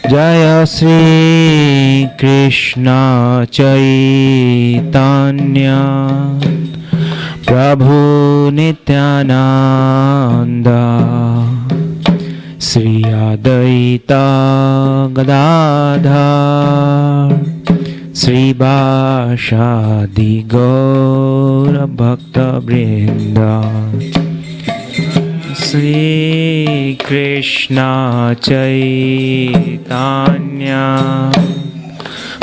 Jaya Sri Krishna Chaitanya Prabhu Nityananda Sri Advaita Gadadhar Sri Vashadi Gaura Bhakta Vrinda Sri Krishna Chaitanya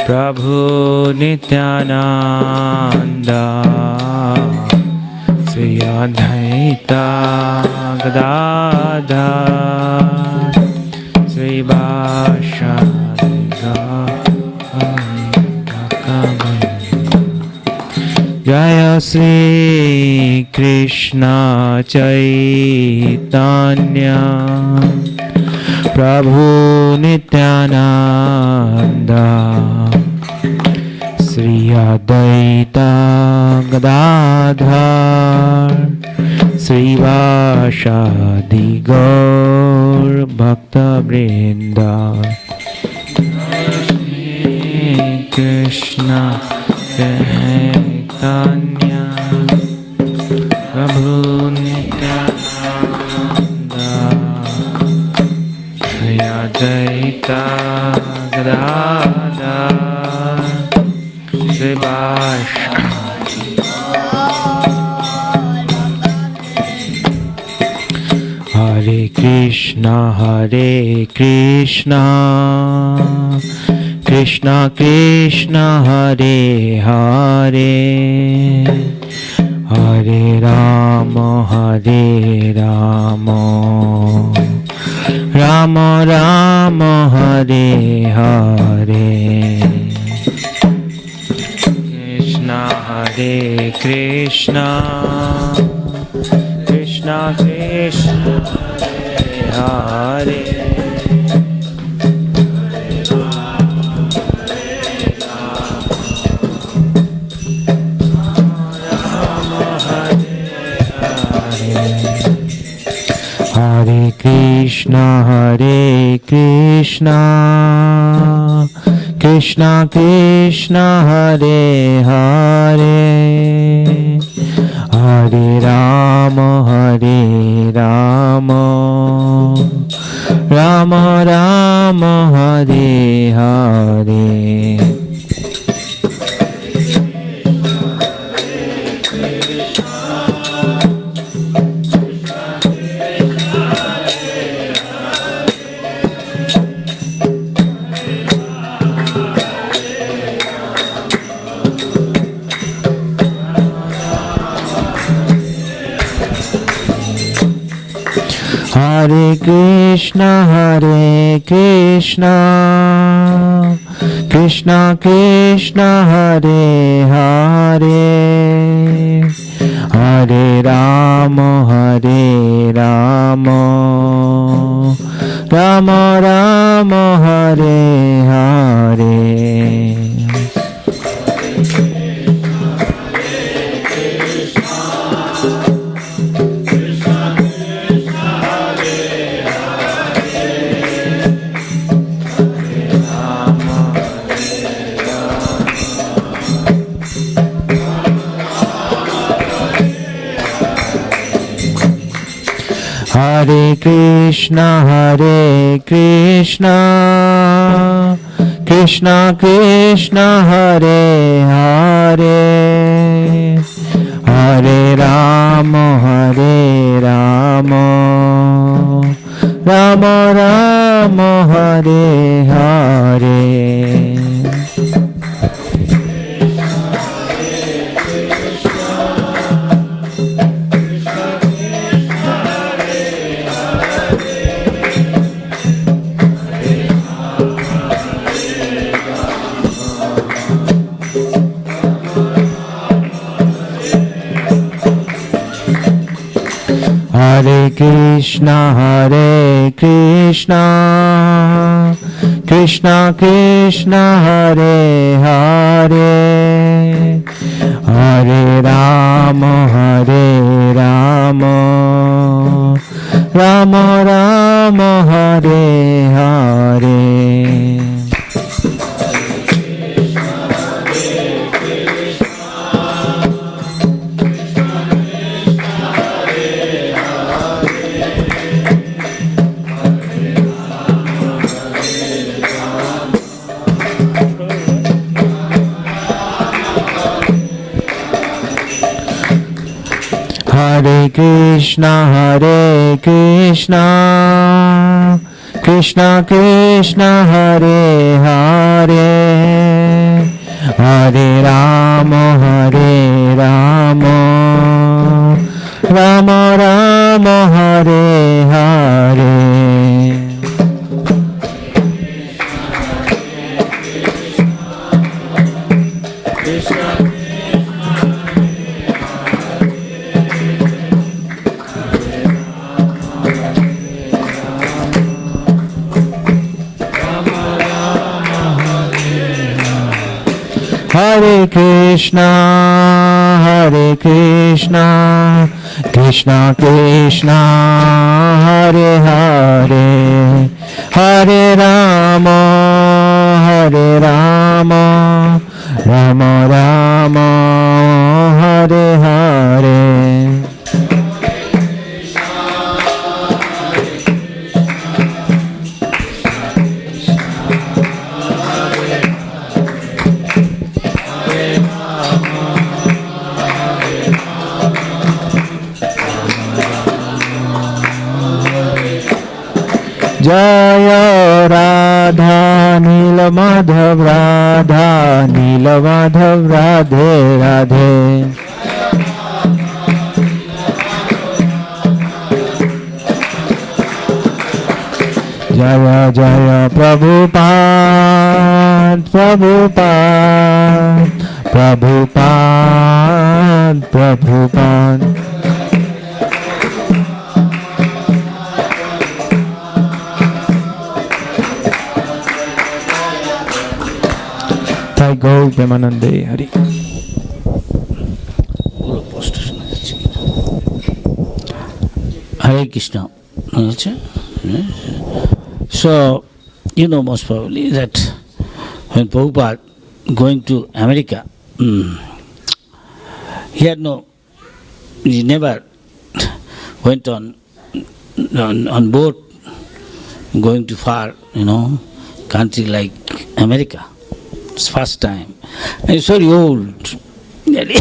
Prabhu Nityananda Sri Advaita Gadadhar Sri Vashadi Jaya Sri Krishna Chaitanya Prabhu Nityananda Sri Advaita Gadadhar Sri Vashadi Gaur Bhakta Vrinda Sri Krishna Chaitanya Prabhu Nityananda Sri Advaita Gadadhar Sri Vashadi Hare Krishna Krishna Krishna Hare Hare Hare Rama Rama Rama Hare Hare Krishna Hare Krishna Krishna Krishna Hare Hare Hare Krishna Krishna Krishna Hare Hare Hare Rama Rama Rama Hare Hare Hare Krishna Krishna Krishna Hare Hare Hare Rama Rama Rama Hare Hare Hare Krishna Krishna Krishna Hare Hare Hare Rama Rama Rama Hare Hare Hare Krishna Krishna Krishna Hare Hare Hare Rama Rama Rama Hare Hare Krishna, Hare Krishna, Krishna Krishna, Hare Hare, Hare Rama, Hare Rama, Rama Rama, Hare Hare. Hare Krishna, Hare Krishna, Krishna Krishna, Hare Hare, Hare Rama, Hare Rama, Rama Rama, Hare Hare. Jaya Radha Nila Madhav Radha Nila Madhav Radhe Radhe. Jaya Jaya Prabhupada Prabhupada Prabhupada Prabhupada. Go Premanande Hari. Hare Krishna. So, you know most probably that when Prabhupada going to America, he never went on boat going to far, country like America. It's first time. And he's very old, nearly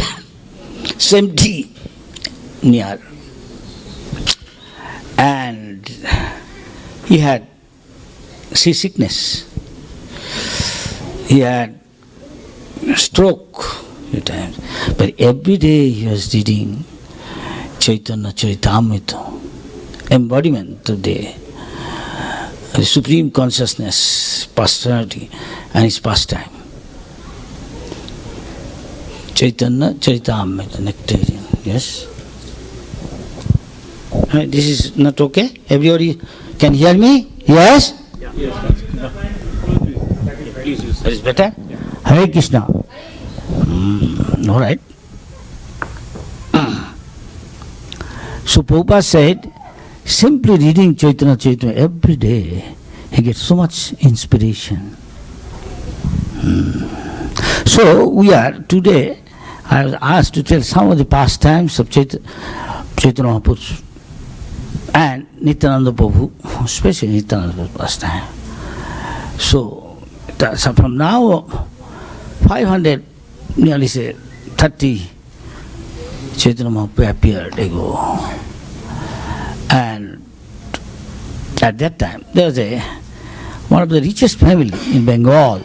70 near. And he had seasickness. He had stroke a few times. But every day he was reading Chaitanya Charitamrita, embodiment of the supreme consciousness, personality, and his pastime. Chaitanya Charitamrita, nectarian, yes? This is not okay? Everybody can hear me? Yes? Yes. That is better? Hare Krishna. All right. So Prabhupada said, simply reading Chaitanya Charitamrita every day, he gets so much inspiration. So we are today, I was asked to tell some of the pastimes of Chaitanya Mahaprabhu and Nityananda Prabhu, especially Nityananda Prabhu pastime. So from now, 500, nearly say 30 Chaitanya Mahaprabhu appeared ago. And at that time, there was one of the richest family in Bengal,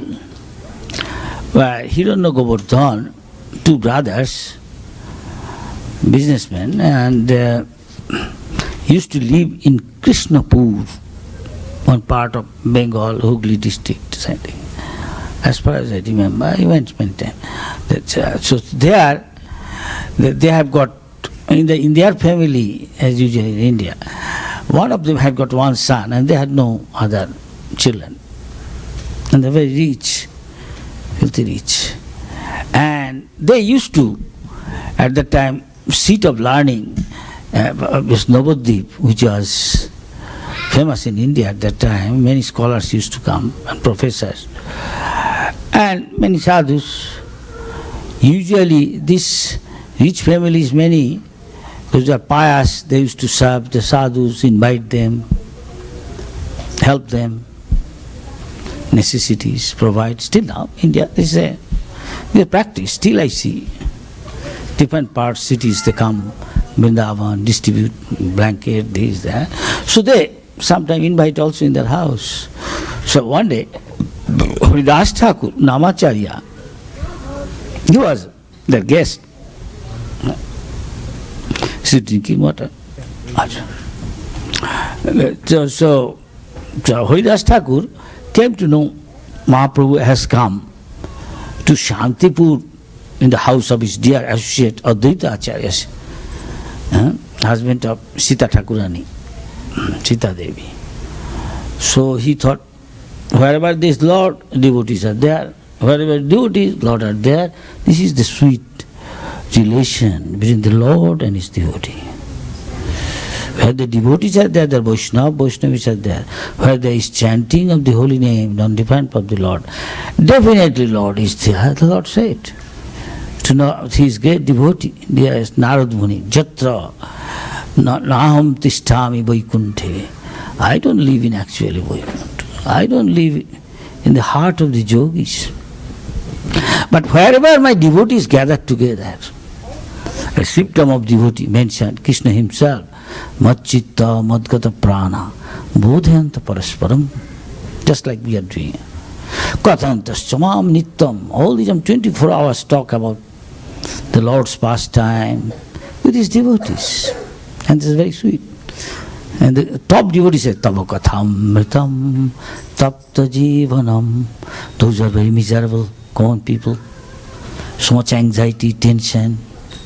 where Hiranna Govardhan, two brothers, businessmen, and used to live in Krishnapur, one part of Bengal, Hooghly district. As far as I remember, I went many times. So there, they have got, in their family, as usually in India, one of them had got one son and they had no other children. And they were very rich, filthy rich. And they used to, at that time, seat of learning was Navadvip, which was famous in India at that time. Many scholars used to come and professors. And many sadhus. Usually these rich families, many, those are pious, they used to serve the sadhus, invite them, help them, necessities, provide. Still now, India, this is a practice. Still I see different parts, cities, they come, Vrindavan, distribute blanket, this, that. So they sometimes invite also in their house. So one day, Haridas Thakur, Namacharya, he was their guest. He's drinking water. So Haridas Thakur came to know Mahaprabhu has come to Shantipur in the house of his dear associate Advaita Acharya, husband of Sita Thakurani, Sita Devi. So he thought, wherever this Lord, devotees are there. Wherever devotees, Lord are there. This is the sweet relation between the Lord and his devotee. Where the devotees are there, the Vaishnavis are there. Where there is chanting of the holy name, non-defined of the Lord, definitely Lord is there. The Lord said to know his great devotee, dearest Narad Muni, Jatra Naham Tishtami Vaikunthe. I don't live in actually Vaikuntha. I don't live in the heart of the yogis. But wherever my devotees gathered together, a symptom of devotee mentioned Krishna himself, Madchitta Madgata Prana Bodhayanta Parasparam, just like we are doing. Kathantas Chamam Nittam, all these 24 hours talk about the Lord's pastime with his devotees. And this is very sweet. And the top devotee says, Tava Katham Mritam Tapta Jivanam. Those are very miserable, common people. So much anxiety, tension,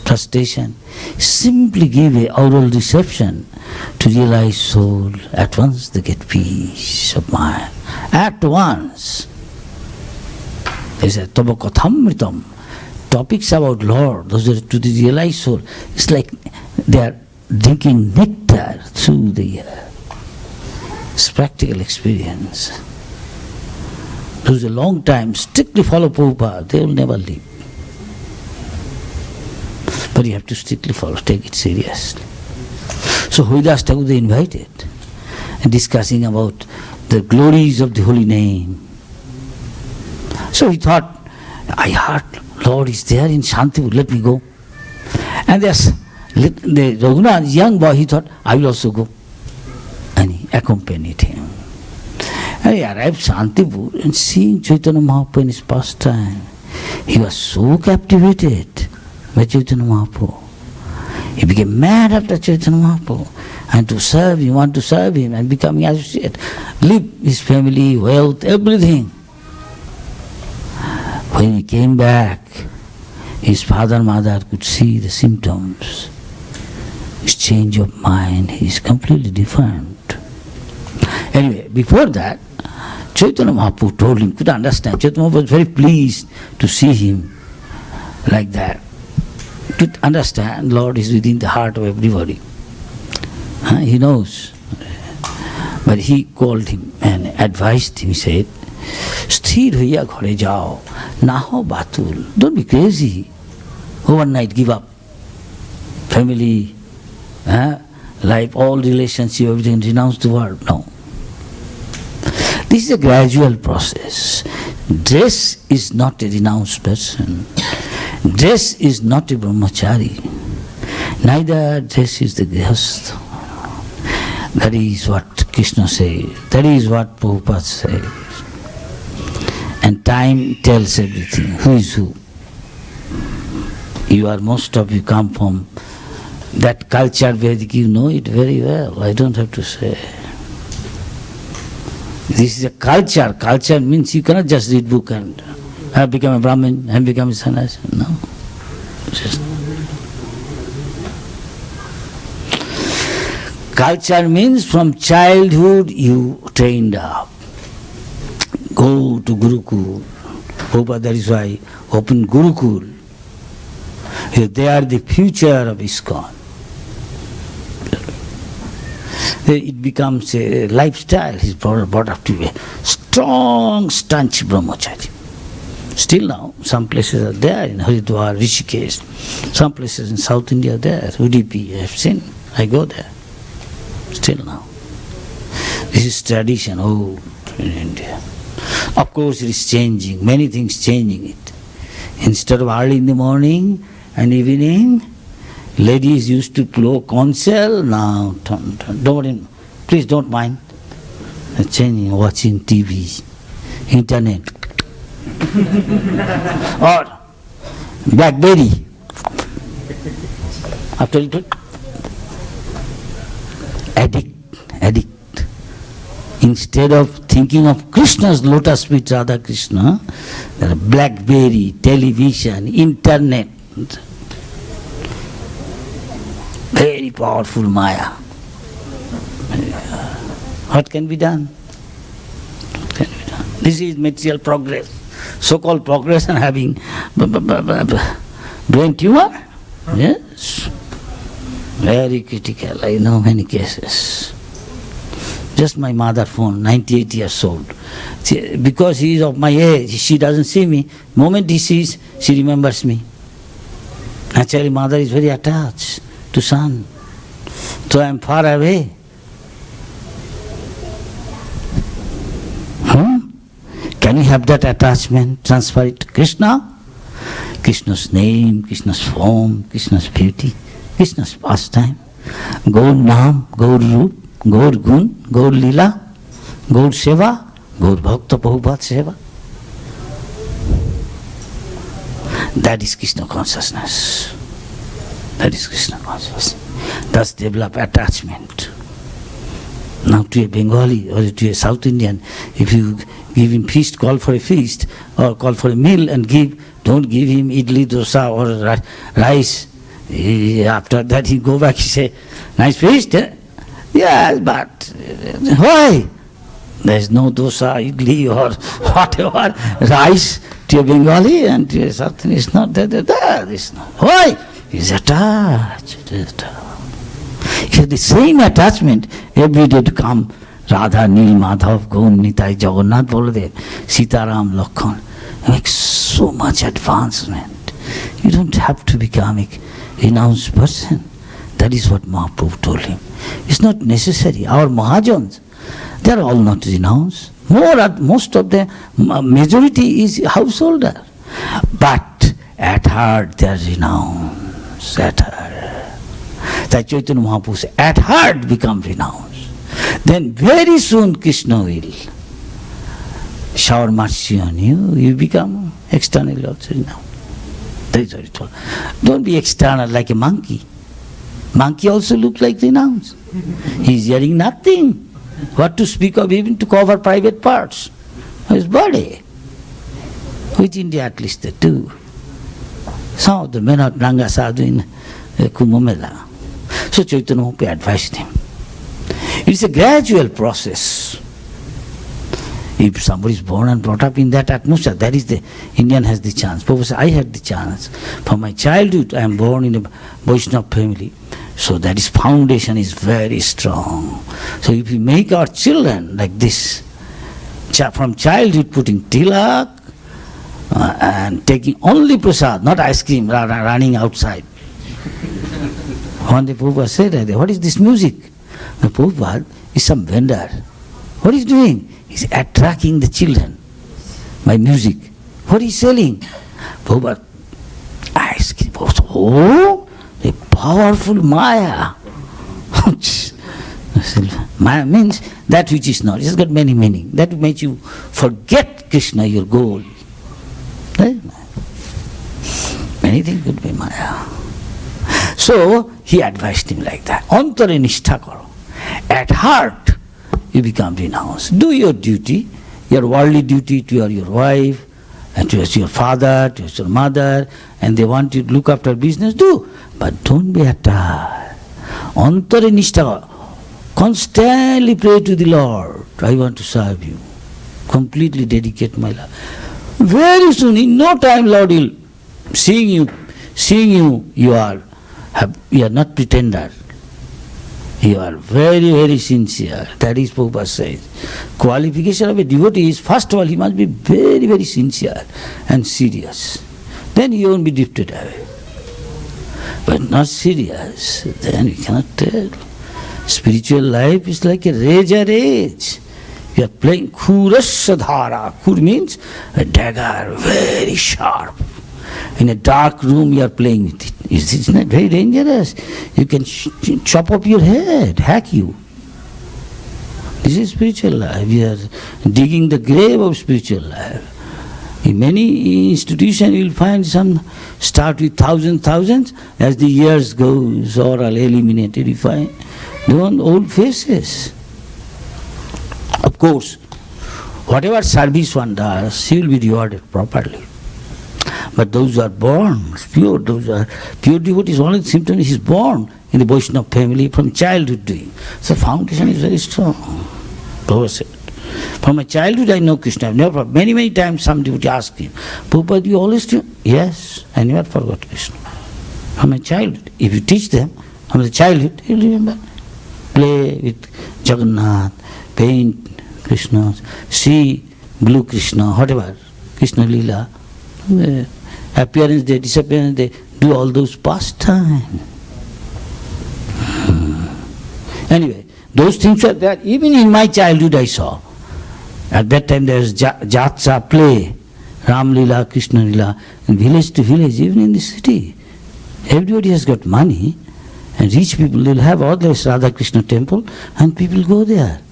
frustration. Simply give a oral reception to realize soul. At once they get peace of mind. At once. They say, Tava Katham Mritam. Topics about Lord, those are to the realized soul. It's like they are drinking nectar through the air. It's practical experience. Those a long time strictly follow Prabhupada, they will never leave. But you have to strictly follow, take it seriously. So Haridas Thakur they invited and discussing about the glories of the holy name. So he thought, I heard Lord is there in Shantipur, let me go. And the Raghunath, young boy, he thought, I will also go. And he accompanied him. And he arrived Shantipur and seeing Chaitanya Mahaprabhu in his pastime, he was so captivated by Chaitanya Mahaprabhu. He became mad after Chaitanya Mahaprabhu. And to serve him, want to serve him and becoming associate, leave his family, wealth, everything. When he came back, his father and mother could see the symptoms. His change of mind, he is completely different. Anyway, before that, Chaitanya Mahaprabhu told him, could understand. Chaitanya Mahaprabhu was very pleased to see him like that. Could understand, Lord is within the heart of everybody. He knows. But he called him and advised him, he said, Sthir hoiya ghare jao, naho batul. Don't be crazy. Overnight give up. Family, life, all relationship, everything, renounce the world. No. This is a gradual process. Dress is not a renounced person. Dress is not a brahmachari. Neither dress is the grihastha. That is what Krishna says. That is what Prabhupada says. And time tells everything. Who is who? You are, most of you come from that culture, Vedic, you know it very well. I don't have to say. This is a culture. Culture means you cannot just read book and have become a Brahmin, have become a sannyasi. No. Culture means from childhood you trained up. Go to Gurukul. Prabhupada, that is why open Gurukul. They are the future of ISKCON. It becomes a lifestyle. He's brought up to be a strong, staunch brahmachari. Still now, some places are there in Haridwar, Rishikesh. Some places in South India are there. Udupi, I have seen. I go there. Still now. This is tradition old in India. Of course, it is changing. Many things changing it. Instead of early in the morning and evening, Ladies used to blow conch shell. Now, don't, please don't mind. Changing, watching TV, internet, or BlackBerry. After it, addict. Instead of thinking of Krishna's lotus feet, Radha Krishna, there are BlackBerry, television, internet. Very powerful Maya. What can be done? What can be done? This is material progress. So-called progress and having brain tumor. Yes. Very critical. I know many cases. Just my mother phone, 98 years old. Because he is of my age, she doesn't see me. The moment he sees, she remembers me. Naturally, mother is very attached to son. So I am far away. Can you have that attachment, transfer it to Krishna? Krishna's name, Krishna's form, Krishna's beauty, Krishna's pastime. Gaur Naam, Gaur Roop, Gaur Gun, Gaur Lila, Gaur Seva, Gaur Bhakta Prabhupada Seva. That is Krishna consciousness. That is Krishna consciousness. Thus develop attachment. Now to a Bengali or to a South Indian, if you give him feast, call for a feast, or call for a meal and don't give him idli, dosa or rice. After that he go back, he say, nice feast, eh? Yes, but why? There is no dosa, idli or whatever, rice to a Bengali and to a South Indian. It's not there. It's not. Why? He's attached. He has the same attachment every day to come. Radha, Nil, Madhav, Gaun, Nitai, Jagannath, Baladev, Sitaram, Lakhan. Make so much advancement. You don't have to become a renounced person. That is what Mahaprabhu told him. It's not necessary. Our Mahajans, they are all not renounced. Most of the majority is householder. But at heart they are renounced. At heart. That Chaitanya Mahaprabhu said, at heart become renounced. Then very soon Krishna will shower mercy on you. You become externally also renounced. That is what he told. Don't be external like a monkey. Monkey also looks like renounced. He is hearing nothing. What to speak of even to cover private parts of his body. Which India at least they do. Some of the men of Ranga Sadhu in Kumbh Mela. So Chaitanya Mahaprabhu advised him. It's a gradual process. If somebody is born and brought up in that atmosphere, that is the Indian has the chance. Prabhupada said, I had the chance. From my childhood, I am born in a Vaishnava family. So that is foundation is very strong. So if we make our children like this, from childhood putting tilak and taking only prasad, not ice cream, running outside. One day Prabhupada said, what is this music? The Prabhupada is some vendor. What is he doing? He's attracting the children by music. What is he selling? Prabhupada, ice cream. Oh, a powerful Maya. Maya means that which is not. It has got many meanings. That makes you forget Krishna, your goal. Right? Anything could be Maya. So he advised him like that. Antare nishtha karo. At heart, you become renounced. Do your duty, your worldly duty to your wife, and to your father, to your mother, and they want you to look after business, do. But don't be attached. Antare nishtha karo. Constantly pray to the Lord. I want to serve you. Completely dedicate my life. Very soon, in no time, Lord will seeing you, you are not pretender. You are very, very sincere. That is Prabhupada says. Qualification of a devotee is, first of all, he must be very, very sincere and serious. Then he won't be drifted away. But not serious, then we cannot tell. Spiritual life is like a razor edge. You are playing Khurasya dhara. Khur means a dagger, very sharp. In a dark room you are playing with it. Isn't that very dangerous? You can chop up your head, hack you. This is spiritual life. We are digging the grave of spiritual life. In many institutions you will find some start with thousands. As the years goes or are eliminated, you find they want old faces. Of course, whatever service one does, he will be rewarded properly. But those who are born pure, those who are pure devotees, one of the symptoms is born in the Vaishnava family from childhood doing. So foundation is very strong. Prabhupada said, from my childhood I know Krishna. I've never, many times some devotee asked him, Prabhupada, you always do? Yes, I never forgot Krishna. From my childhood. If you teach them from the childhood, he'll remember. Play with Jagannath, paint Krishna, see blue Krishna, whatever, Krishna Leela. Appearance day, disappearance day, do all those pastimes. Anyway, those things are there. Even in my childhood I saw. At that time there was Jatsa play, Ram Leela, Krishna Leela, and village to village, even in the city. Everybody has got money, and rich people will have all this Radha Krishna temple, and people go there.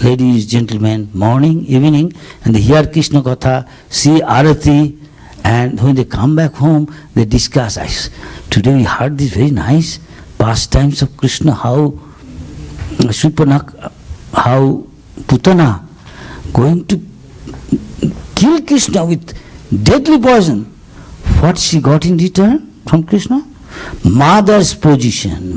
Ladies, gentlemen, morning, evening, and they hear Krishna Katha, see Arati, and when they come back home, they discuss, today we heard this very nice pastimes of Krishna, how how Putana going to kill Krishna with deadly poison. What she got in return from Krishna? Mother's position.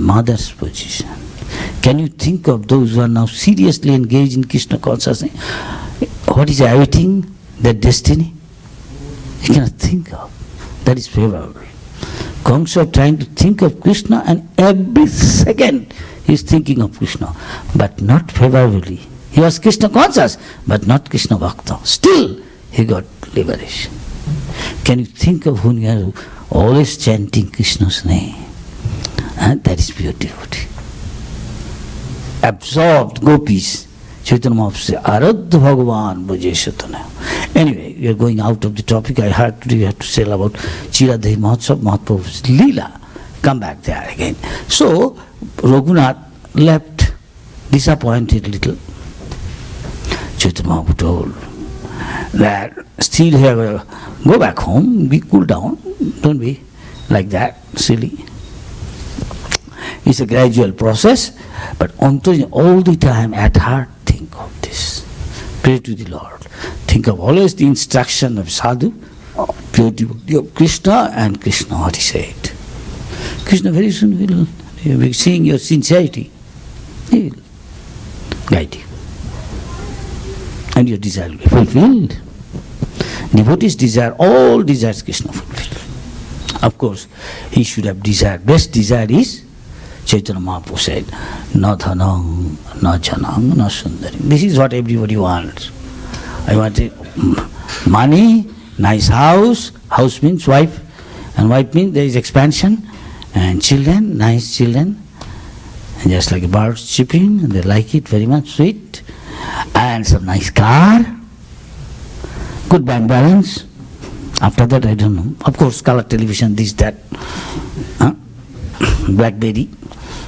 Can you think of those who are now seriously engaged in Krishna consciousness? What is awaiting their destiny? You cannot think of. That is favorable. Kamsa are trying to think of Krishna, and every second he is thinking of Krishna, but not favorably. He was Krishna conscious, but not Krishna Bhakta. Still, he got liberation. Can you think of when you are always chanting Krishna's name? And that is pure devotee. Absorbed gopis. Chaitanya Mahaprabhu said, Aradha Bhagavan Bhajeshatana. Anyway, we are going out of the topic. I heard today we have to say about Chiradhi Mahotsav, Mahaprabhu's Leela. Come back there again. So, Raghunath left disappointed little. Chaitanya Mahaprabhu told that still here, go back home, be cool down, don't be like that, silly. It's a gradual process, but all the time at heart think of this. Pray to the Lord. Think of always the instruction of sadhu, pure devotee of Krishna, and Krishna what he said. Krishna very soon will be seeing your sincerity. He will guide you. And your desire will be fulfilled. Devotees desire, all desires Krishna fulfilled. Of course, he should have desired. Best desire is, Chaitanya Mahaprabhu said, na dhanam, na janam, na sundarim. This is what everybody wants. I want money, nice house. House means wife, and wife means there is expansion, and children, nice children, and just like birds chirping, and they like it very much, sweet, and some nice car, good bank balance. After that, I don't know. Of course, color television, this, that, BlackBerry,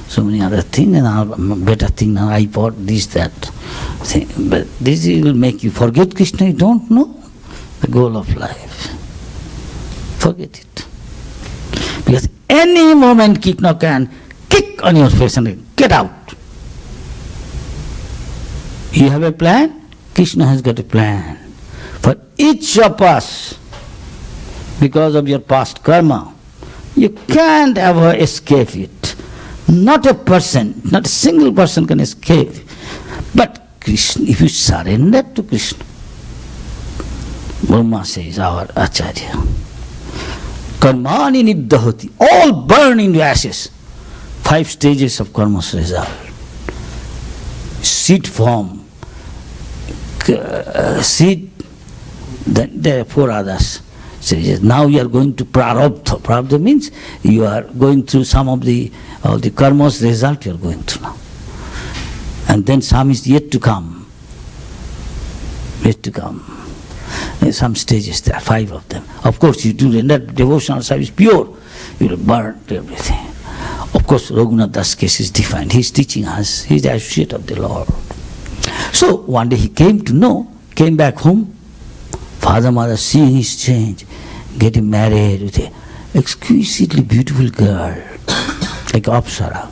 so many other things, and our better thing now, iPod, this, that thing. But this will make you forget Krishna. You don't know the goal of life. Forget it. Because any moment Krishna can kick on your face and get out. You have a plan, Krishna has got a plan. For each of us, because of your past karma, you can't ever escape it. Not a person, not a single person can escape. But Krishna, if you surrender to Krishna, Brahma says, our Acharya, Karmani niddahati, all burn into ashes. 5 stages of karma's result. Seed form, seed, then there are 4 others. So now you are going to prarabdha. Prarabdha means you are going through some of the karma's result you are going through now. And then some is yet to come. Yet to come. some stages there, 5 of them. Of course, you do render devotional service pure, you will burn everything. Of course, Raghunath Das case is different. He is teaching us, he is the associate of the Lord. So, one day he came to know, came back home, father, mother seeing his change, getting married with an exquisitely beautiful girl, like Apsara.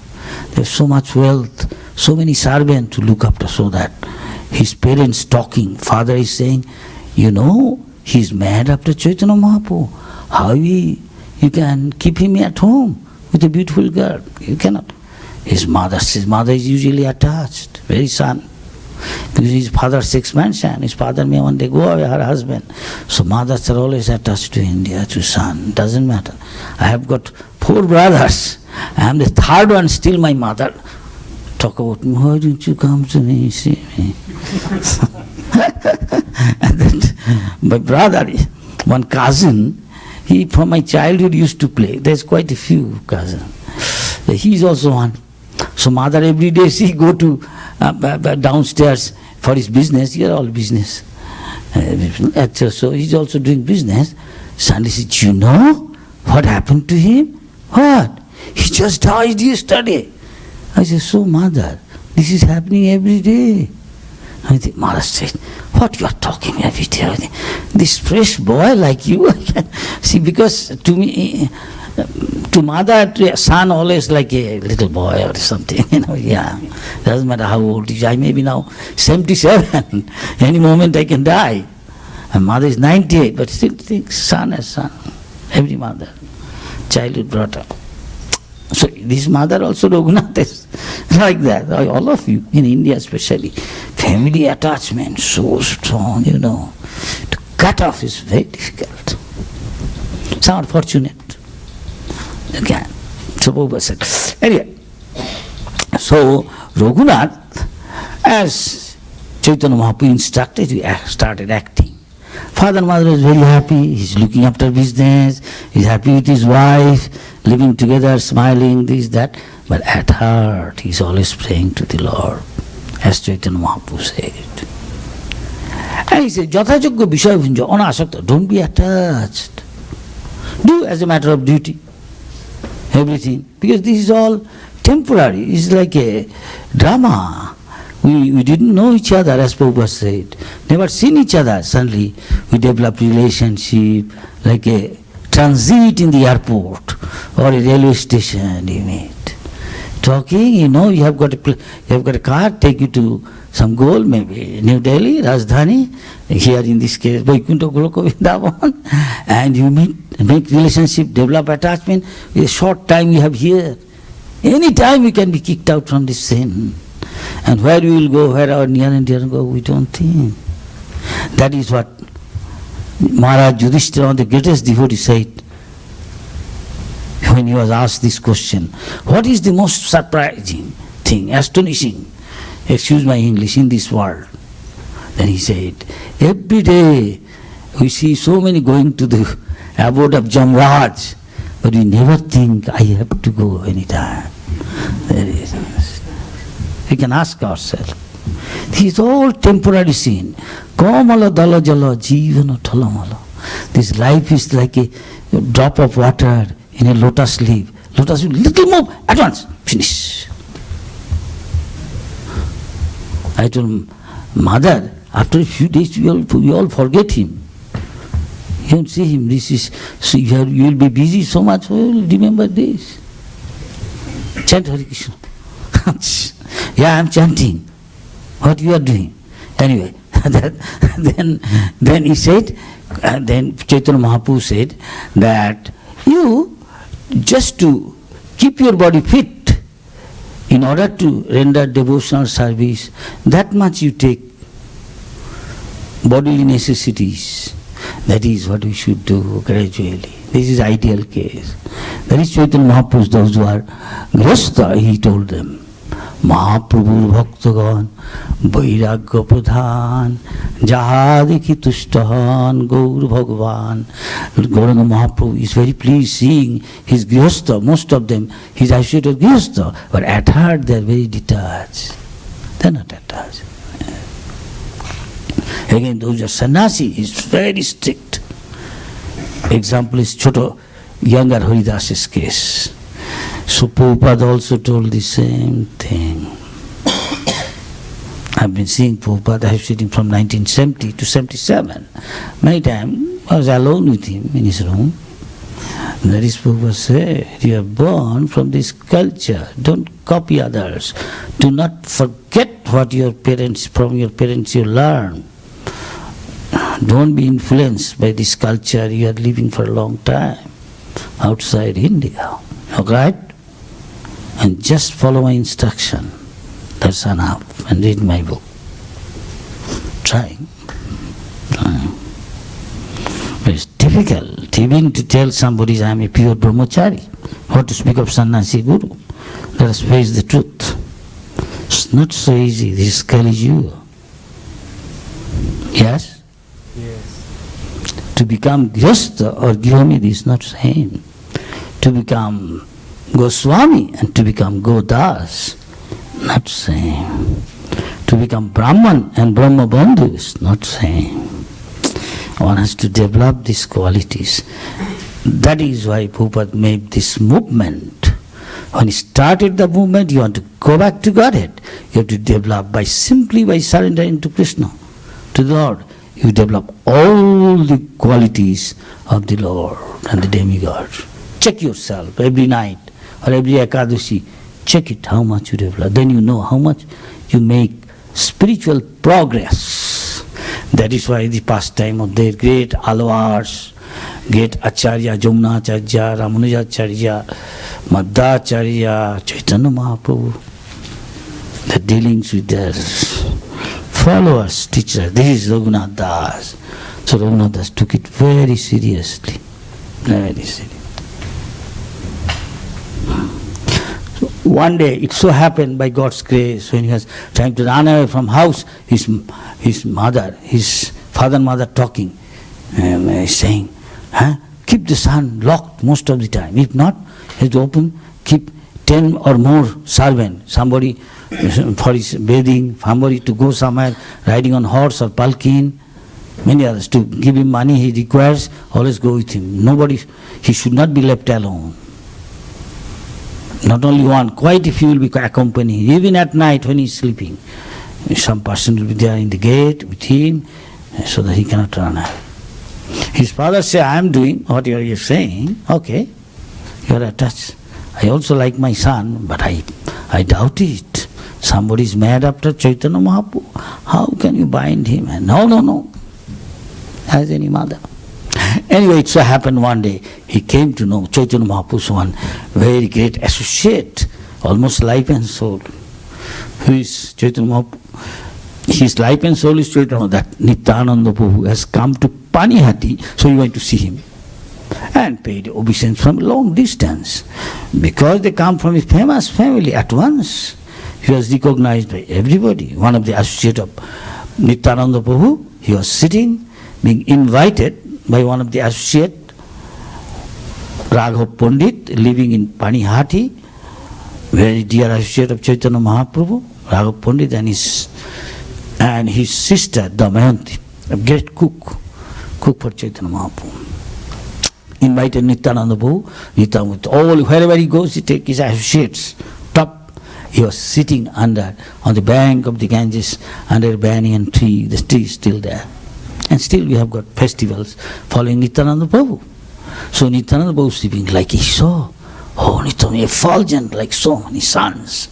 There's so much wealth, so many servants to look after, so that his parents talking, father is saying, you know, he's mad after Chaitanya Mahaprabhu. How you can keep him at home with a beautiful girl? You cannot. His mother is usually attached, very son. Because his father's expansion, his father may one day go away, her husband. So mothers are always attached to India, to son. Doesn't matter. I have got 4 brothers. I am the 3rd one, still my mother. Talk about me, why don't you come to me, see me? And then my brother, one cousin, he from my childhood used to play. There's quite a few cousins. He is also one. So mother every day she go to downstairs for his business. Here all business. So he's also doing business. Suddenly she said, you know what happened to him? What? He just died yesterday. I said, so mother, this is happening every day. I think mother said, what you are talking every day? This fresh boy like you, I can see, because to me, to mother, to son always like a little boy or something, yeah. Doesn't matter how old he is. I may be now 77. Any moment I can die. And mother is 98, but still thinks son as son. Every mother, childhood brought up. So this mother also, Raghunath, is like that. All of you, in India especially, family attachment so strong, To cut off is very difficult. Some are fortunate. You can. So Prabhupada said. Anyway, so Raghunath, as Chaitanya Mahaprabhu instructed, he started acting. Father and mother is very happy, he's looking after business, he's happy with his wife, living together, smiling, this, that. But at heart, he's always praying to the Lord, as Chaitanya Mahaprabhu said. And he said, Jathajogya Vishaya Anasakta, don't be attached. Do as a matter of duty, everything. Because this is all temporary, it's like a drama. We didn't know each other, as Prabhupada said. Never seen each other. Suddenly we developed relationship, like a transit in the airport or a railway station you meet. Talking, you have got a car, take you to some goal, maybe New Delhi, Rajdhani, here in this case, Vaikuntha Goloka Vrindavan, and you make relationship, develop attachment. A short time you have here. Any time we can be kicked out from this sin. And where we will go, where our near and dear go, we don't think. That is what Maharaj Yudhishthira, the greatest devotee, said when he was asked this question. What is the most surprising thing, astonishing, excuse my English, in this world? Then he said, every day we see so many going to the abode of Jamraj, but we never think I have to go anytime. There is. We can ask ourselves. This is all temporary sin. Kamala dala jala jivana talamala. This life is like a drop of water in a lotus leaf. Lotus leaf, little more, at once, finish. I told mother, after a few days we all forget him. You don't see him. So you will be busy so much, you will remember this. Chant Hare Krishna. Yeah, I am chanting. What you are doing? Anyway, then he said, then Chaitanya Mahaprabhu said that you, just to keep your body fit, in order to render devotional service, that much you take bodily necessities. That is what we should do gradually. This is ideal case. That is Chaitanya Mahaprabhu, those who are grasta, he told them. Mahaprabhu Bhaktagan, Vairagya Pradhan, Jahadiki Tushtahan, Gaur Bhagavan. Gauranga Mahaprabhu is very pleased seeing his grihastha, most of them, his associated grihastha, but at heart they are very detached. They are not attached. Again, those are sannyasi, is very strict. Example is Choto, younger Haridas's case. So Prabhupada also told the same thing. I've been seeing Prabhupada, I was sitting from 1970 to 77. Many times I was alone with him in his room. That is, Prabhupada said, you are born from this culture. Don't copy others. Do not forget what your parents, from your parents you learn. Don't be influenced by this culture. You are living for a long time outside India. Alright? And just follow my instruction. That's enough. And read my book. Trying. But it's difficult even to tell somebody I am a pure brahmachari. What to speak of sannyasi guru? Let us face the truth. It's not so easy. This is Kali Yuga. Yes? Yes. To become Grihastha or Grihomidi is not same. To become Goswami and to become Godas, not same. To become Brahman and Brahma Bandhu is not same. One has to develop these qualities. That is why Prabhupada made this movement. When he started the movement, you want to go back to Godhead. You have to develop simply by surrendering to Krishna, to the Lord. You develop all the qualities of the Lord and the demigod. Check yourself every night or every Ekadashi. Check it how much you develop. Then you know how much you make spiritual progress. That is why the pastime of their great alvars, great Acharya, Jamnacharya, Ramanujacharya, Madhacharya, Chaitanya Mahaprabhu, the dealings with their followers, teachers. This is Raghunath Das. So Raghunath Das took it very seriously. Very seriously. One day, it so happened by God's grace, when he was trying to run away from house, his father and mother talking, saying, keep the sun locked most of the time. If not, he has to open, keep 10 or more servants, somebody for his bathing, somebody to go somewhere, riding on horse or palkin, many others, to give him money he requires, always go with him. Nobody, he should not be left alone. Not only one, quite a few will be accompanied, even at night when he is sleeping. Some person will be there in the gate with him, so that he cannot run away. His father said, I am doing what you are saying, okay, you are attached. I also like my son, but I doubt it. Somebody is mad after Chaitanya Mahaprabhu. How can you bind him? And no, as any mother. Anyway, it so happened one day, he came to know Chaitanya Mahaprabhu's one very great associate, almost life and soul. Who is Chaitanya Mahaprabhu? His life and soul is Chaitanya, that Nityananda Prabhu has come to Panihati, so he went to see him. And paid obeisance from a long distance. Because they come from a famous family, at once he was recognized by everybody. One of the associates of Nityananda Prabhu, he was sitting, being invited by one of the associates, Raghav Pandit, living in Panihati, very dear associate of Chaitanya Mahaprabhu, Raghav Pandit and his sister Damayanti, a great cook for Chaitanya Mahaprabhu. Invited Nityananda Prabhu, Nityananda, wherever he goes, he takes his associates. Top, he was sitting on the bank of the Ganges, under a banyan tree. The tree is still there. And still we have got festivals following Nityananda Prabhu. So Nityananda Prabhu sleeping like he saw. Oh, Nityananda, effulgent like so many suns.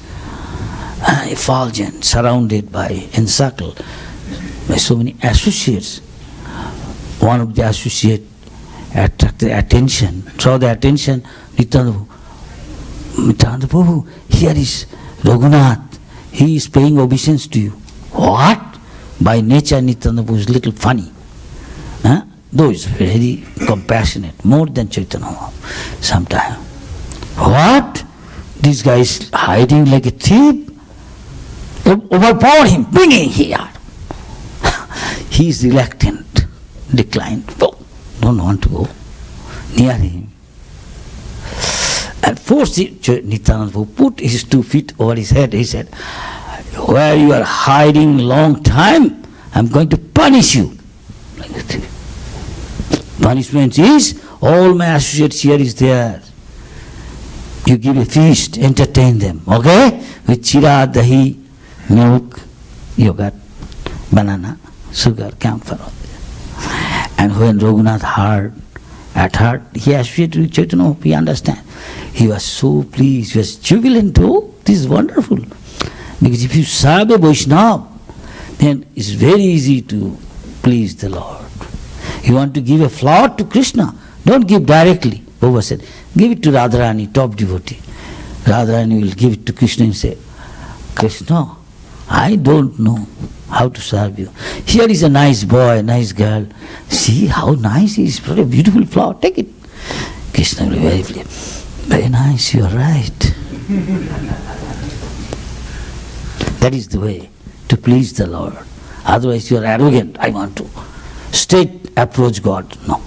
Effulgent, surrounded by, encircled by so many associates. One of the associates attracted attention, draw the attention, Nityananda Prabhu, here is Raghunath, he is paying obeisance to you. What? By nature, Nityananda Prabhu is a little funny. Though he's very compassionate, more than Chaitanya Mahaprabhu sometimes. What? This guy is hiding like a thief. Overpower him, bring him here. He is reluctant, declined. Don't want to go near him. And forced Nityananda Prabhu put his 2 feet over his head. He said, where you are hiding long time, I'm going to punch punish you. Like that. Punishment is, all my associates here is there. You give a feast, entertain them, okay? With chira, dahi, milk, yogurt, banana, sugar, camphor. And when Raghunath heard, he associated with Chaitanya Mahaprabhu, he understand. He was so pleased, he was jubilant, oh, this is wonderful. Because if you serve a Vaishnava, then it's very easy to please the Lord. You want to give a flower to Krishna, don't give directly. Baba said, give it to Radharani, top devotee. Radharani will give it to Krishna and say, Krishna, I don't know how to serve you. Here is a nice boy, nice girl. See how nice he is, what a beautiful flower, take it. Krishna will be very pleased. Very nice, you are right. That is the way to please the Lord. Otherwise you are arrogant, I want to straight approach God. No.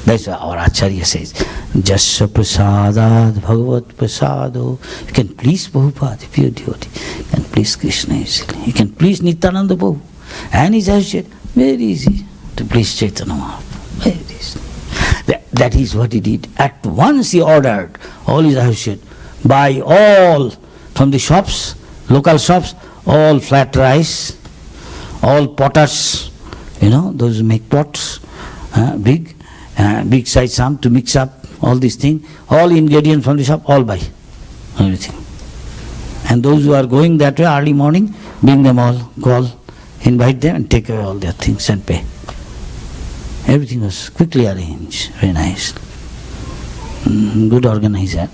That's why our Acharya says, Jasya prasadad bhagavat prasado. You can please Prabhupada, pure devotee. You can please Krishna easily. You can please Nityananda Prabhu and his associate. Very easy to please Chaitanya Mahaprabhu. Very easy. That is what he did. At once he ordered all his associates, buy all from the shops, local shops, all flat rice, all potters, those who make pots, big size some to mix up all these things, all ingredients from the shop, all buy, everything. And those who are going that way early morning, bring them all, call, invite them and take away all their things and pay. Everything was quickly arranged, very nice. Good organizer.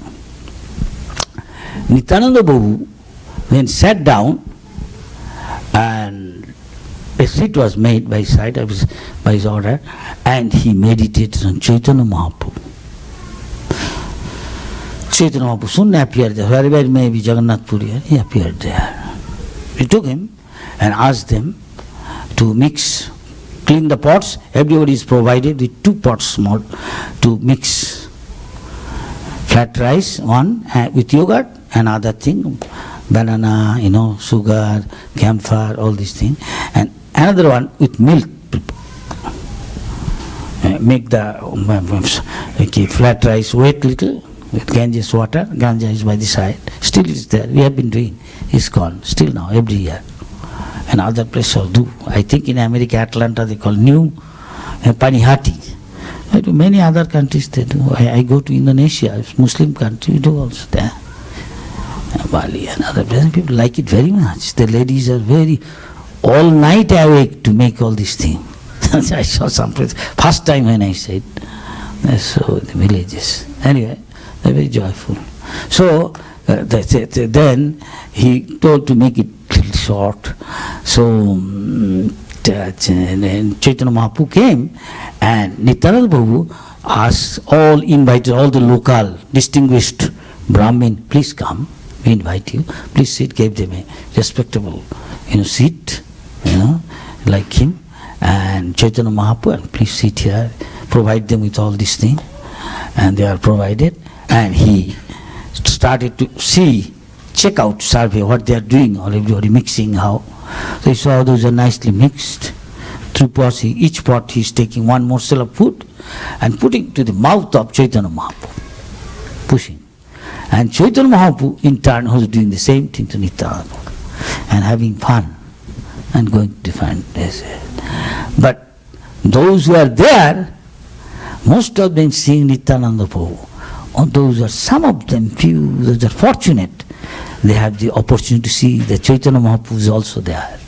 Nityananda Prabhu then sat down and a seat was made by his side, by his order, and he meditated on Chaitanya Mahaprabhu. Chaitanya Mahaprabhu soon appeared there, wherever it may be, Jagannath Puri, he appeared there. We took him and asked them to mix, clean the pots. Everybody is provided with 2 pots small to mix flat rice, one with yogurt and other thing, banana, sugar, camphor, all these things, and another one with milk. Make the flat rice wet little with Ganges water. Ganja is by the side. Still it is there. We have been doing. It's gone. Still now, every year. And other places do. I think in America, Atlanta, they call new Panihati. Many other countries they do. I go to Indonesia, it's Muslim country, we do also there. Bali and other places, people like it very much. The ladies are very all night awake to make all these things. I saw some place, first time when I said, so the villages. Anyway, they're very joyful. So then he told to make it little short. So Chaitanya Mahaprabhu came and Nityananda Prabhu invited all the local distinguished Brahmin, please come, we invite you, please sit, gave them a respectable seat, like him, and Chaitanya Mahaprabhu, please sit here, provide them with all these things, and they are provided, and he started to check out, survey what they are doing, or everybody mixing, how. So he saw those are nicely mixed. Through pots, each pot he is taking one morsel of food and putting to the mouth of Chaitanya Mahaprabhu, pushing. And Chaitanya Mahaprabhu in turn was doing the same thing to Nityananda and having fun and going to different places. But those who are there, most of them seeing Nityananda Prabhu. Some of them, few, those are fortunate. They have the opportunity to see that Chaitanya Mahaprabhu is also there.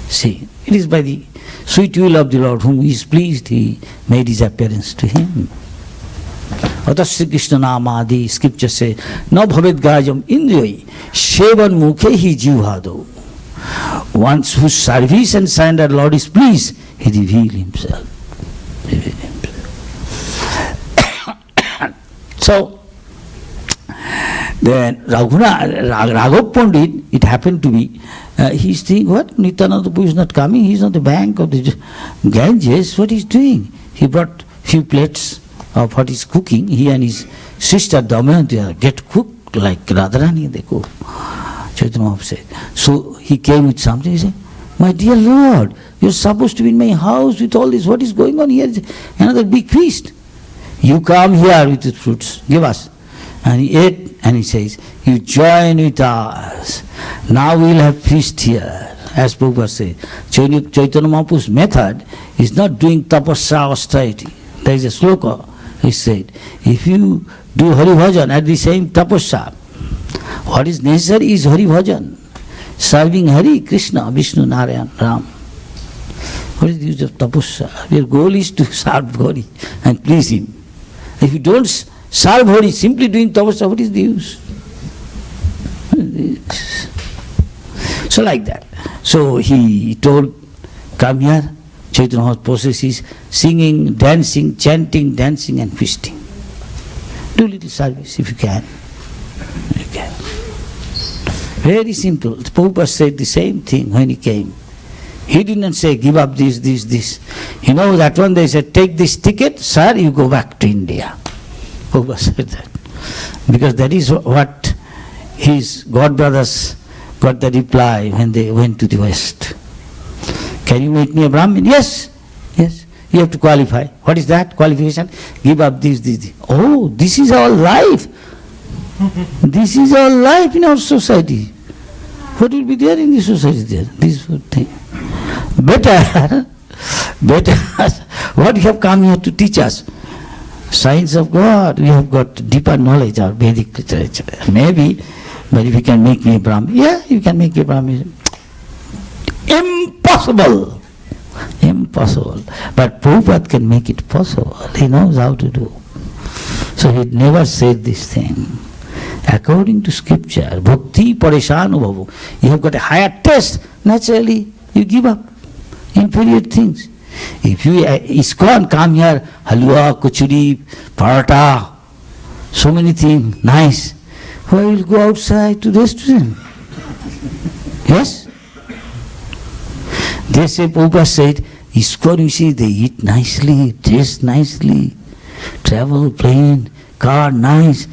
See, it is by the sweet will of the Lord whom he is pleased, he made his appearance to him. Atasya Krishna Namadi, scripture says, Na bhavet gajam indriyai, shevan mukhe hi jivhado. Once whose service and surrender Lord is pleased, he revealed himself. So, then Raghav Pandit, it happened to be, he's thinking, what? Nityananda Prabhu is not coming, he's on the bank of the Ganges, what he's doing? He brought few plates of what he's cooking, he and his sister Damayanti get cooked like Radharani, they cook. Chaitanya Mahaprabhu said. So he came with something, he said, my dear Lord, You're supposed to be in my house with all this. What is going on here? Another big feast. You come here with the fruits. Give us. And he ate and he says, you join with us. Now we'll have feast here. As Prabhupada said, Chaitanya Mahaprabhu's method is not doing tapasya austerity. There is a sloka, he said, if you do Hari Bhajan at the same tapasya, what is necessary is Hari Bhajan. Serving Hari, Krishna, Vishnu, Narayan, Ram. What is the use of tapasya? Your goal is to serve Hari and please him. If you don't serve Hari, simply doing tapasya, what is the use? So like that. So he told, come here. Chaitanya Mahaprabhu's process is singing, dancing, chanting, dancing and feasting. Do little service if you can. You can. Very simple. Prabhupada said the same thing when he came. He didn't say, give up this, this, this. You know that one they said, take this ticket, sir, you go back to India. Prabhupada said that. Because that is what his godbrothers got the reply when they went to the West. Can you make me a Brahmin? Yes. Yes. You have to qualify. What is that qualification? Give up this, this, this. Oh, this is our life. This is our life in our society. What will be there in the society there? This thing. Better, what you have come here to teach us? Science of God. We have got deeper knowledge of Vedic literature. Maybe, but if you can make me a Brahmin, yeah, you can make a Brahmin. Impossible. Impossible. But Prabhupada can make it possible. He knows how to do. So he never said this thing. According to scripture, bhakti pareshanu bhavu. You have got a higher taste. Naturally, you give up inferior things. If you ISKCON come here, halwa, kuchuri, paratha, so many things, nice. Why will you go outside to restaurant? Yes? They say, Prabhupada said, ISKCON, you see, they eat nicely, dress nicely, travel, plane, car, nice,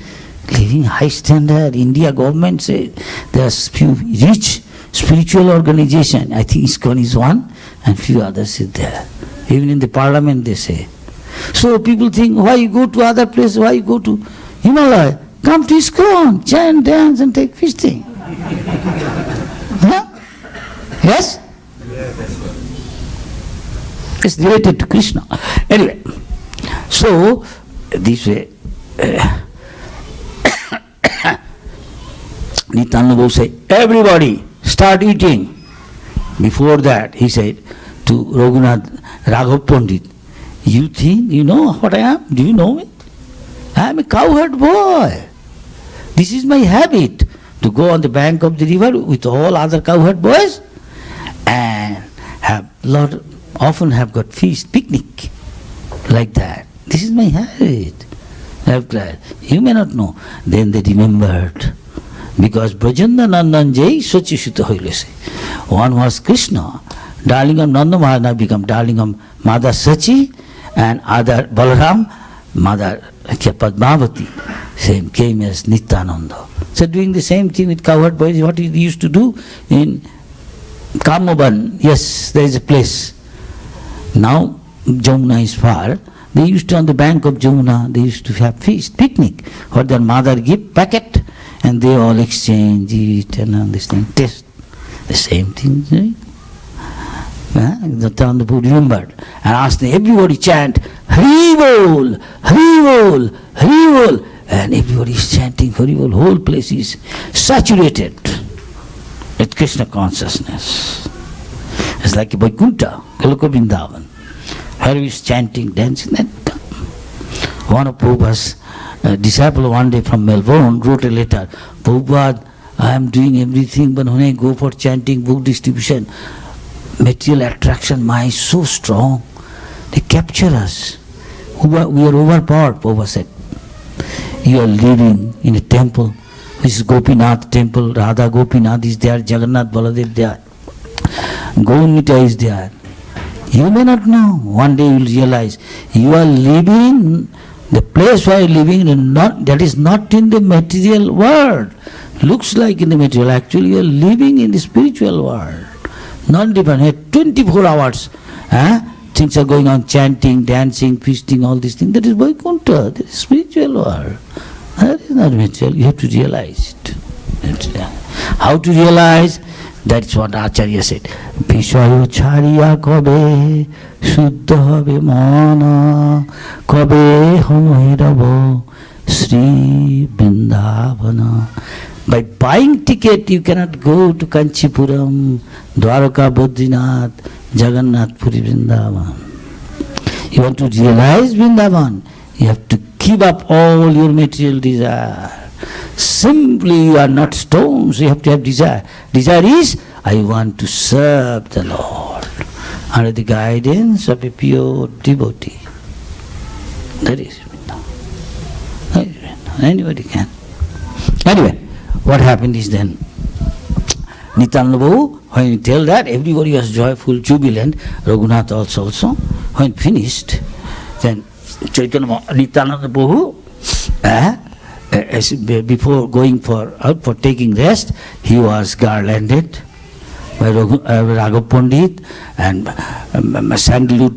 living high standard. India government say there's few rich spiritual organization. I think ISKCON is one, and few others is there. Even in the parliament they say. So people think, why you go to other place, why you go to Himalaya? Come to ISKCON, chant, dance and take feasting. Huh? Yes? It's related to Krishna. Anyway, so this way, Nityananda Prabhu said, everybody start eating. Before that, he said to Raghav Pandit, you think you know what I am? Do you know me? I am a cowherd boy. This is my habit, to go on the bank of the river with all other cowherd boys and often have got feast, picnic, like that. This is my habit. I'm glad. You may not know. Then they remembered. Because Brajanda Nandan Jai Sochishita Hoilese. One was Krishna, darling of Nanda Maharaj become darling of Mother Sachi, and other Balaram, Mother Padmavati, same came as Nityananda. So doing the same thing with cowherd boys, what he used to do in Kamaban. Yes, there is a place. Now Jamuna is far. They used to, on the bank of Jamuna, they used to have feast, picnic, or their mother give packet, and they all exchange, eat, and all this thing, taste. The same thing, right? Nityananda Prabhu remembered and asked them, everybody chant, Hari Bol, Hari Bol, Hari Bol. And everybody is chanting Hari Bol. Whole place is saturated with Krishna consciousness. It's like a Vaikuntha, Goloka Vrindavan. Hari is chanting, dancing. Then one of Prabhupada's disciple one day from Melbourne wrote a letter, Prabhupada, I am doing everything, but when I go for chanting, book distribution, material attraction, mind is so strong, they capture us. We are overpowered, Prabhupada said. You are living in a temple, which is Gopinath temple, Radha Gopinath is there, Jagannath Baladev there, Gaunita is there. You may not know. One day you will realize you are living, the place where you are living, that is not in the material world. Looks like in the material, actually you are living in the spiritual world. non-dependent, 24 hours. Things are going on, chanting, dancing, feasting, all these things. That is Vaikuntha, that is spiritual world. That is not material. You have to realize it. How to realize? That's what Acharya said. Vishayo chariya kabe shuddha habe mana kabe homoiravo Sri Vrindavana. By buying ticket, you cannot go to Kanchipuram, Dwaraka, Badrinath, Jagannath, Puri, Vrindavan. You want to realize Vrindavan, you have to give up all your material desire. Simply, you are not stones, you have to have desire. Desire is, I want to serve the Lord under the guidance of a pure devotee. That is Vrindavan. Anybody can. Anyway, what happened is then, Nityananda Prabhu, when he tell that, everybody was joyful, jubilant, Raghunath also. When finished, then Nityananda Prabhu, before going out for taking rest, he was garlanded by Raghav Pandit, and sandalwood,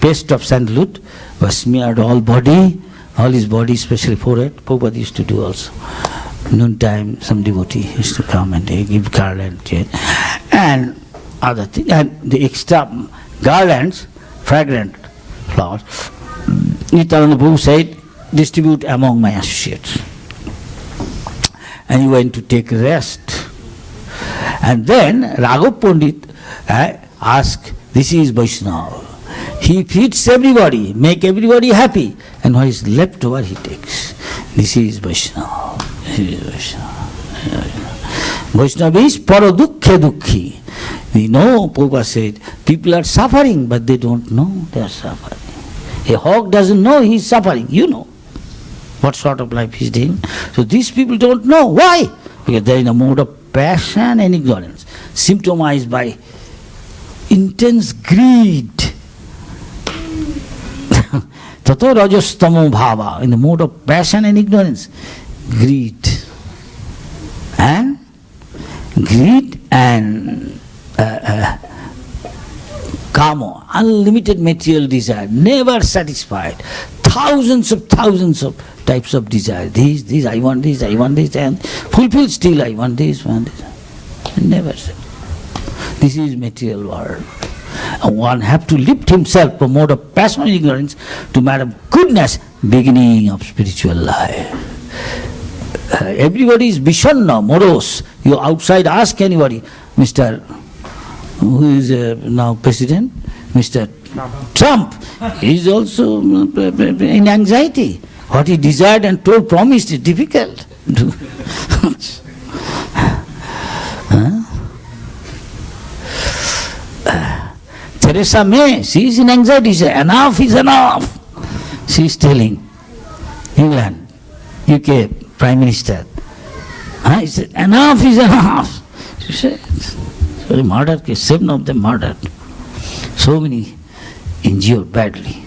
paste of sandalwood was smeared all his body, especially forehead. Prabhupada used to do also. Noontime, some devotee used to come and they give garland and other things. And the extra garlands, fragrant flowers, Nityananda Prabhu said, distribute among my associates. And he went to take rest. And then Raghav Pandit asked, this is Vaishnava. He feeds everybody, make everybody happy, and what is left over he takes. This is Vaishnava. Vaishnava is paradukhe dukhi. We know, Prabhupada said, people are suffering, but they don't know they are suffering. A hog doesn't know he is suffering. You know what sort of life he is living. So these people don't know. Why? Because they are in a mode of passion and ignorance, symptomized by intense greed. Tato rajastamo bhava, in the mode of passion and ignorance. Greed and kamo, unlimited material desire, never satisfied. Thousands of types of desire. This, I want this, and fulfill still, I want this. Never said. This is material world. And one have to lift himself from mode of passion and ignorance to matter of goodness, beginning of spiritual life. Everybody is Vishanna, morose. You outside ask anybody, Mr. who is now president, Mr. Trump, he is also in anxiety. What he desired and told, promised is difficult. Theresa May, she is in anxiety. She said, enough is enough. She is telling England, UK Prime Minister. He said, enough is enough. She said, sorry, murder case, 7 of them murdered. So many injured badly.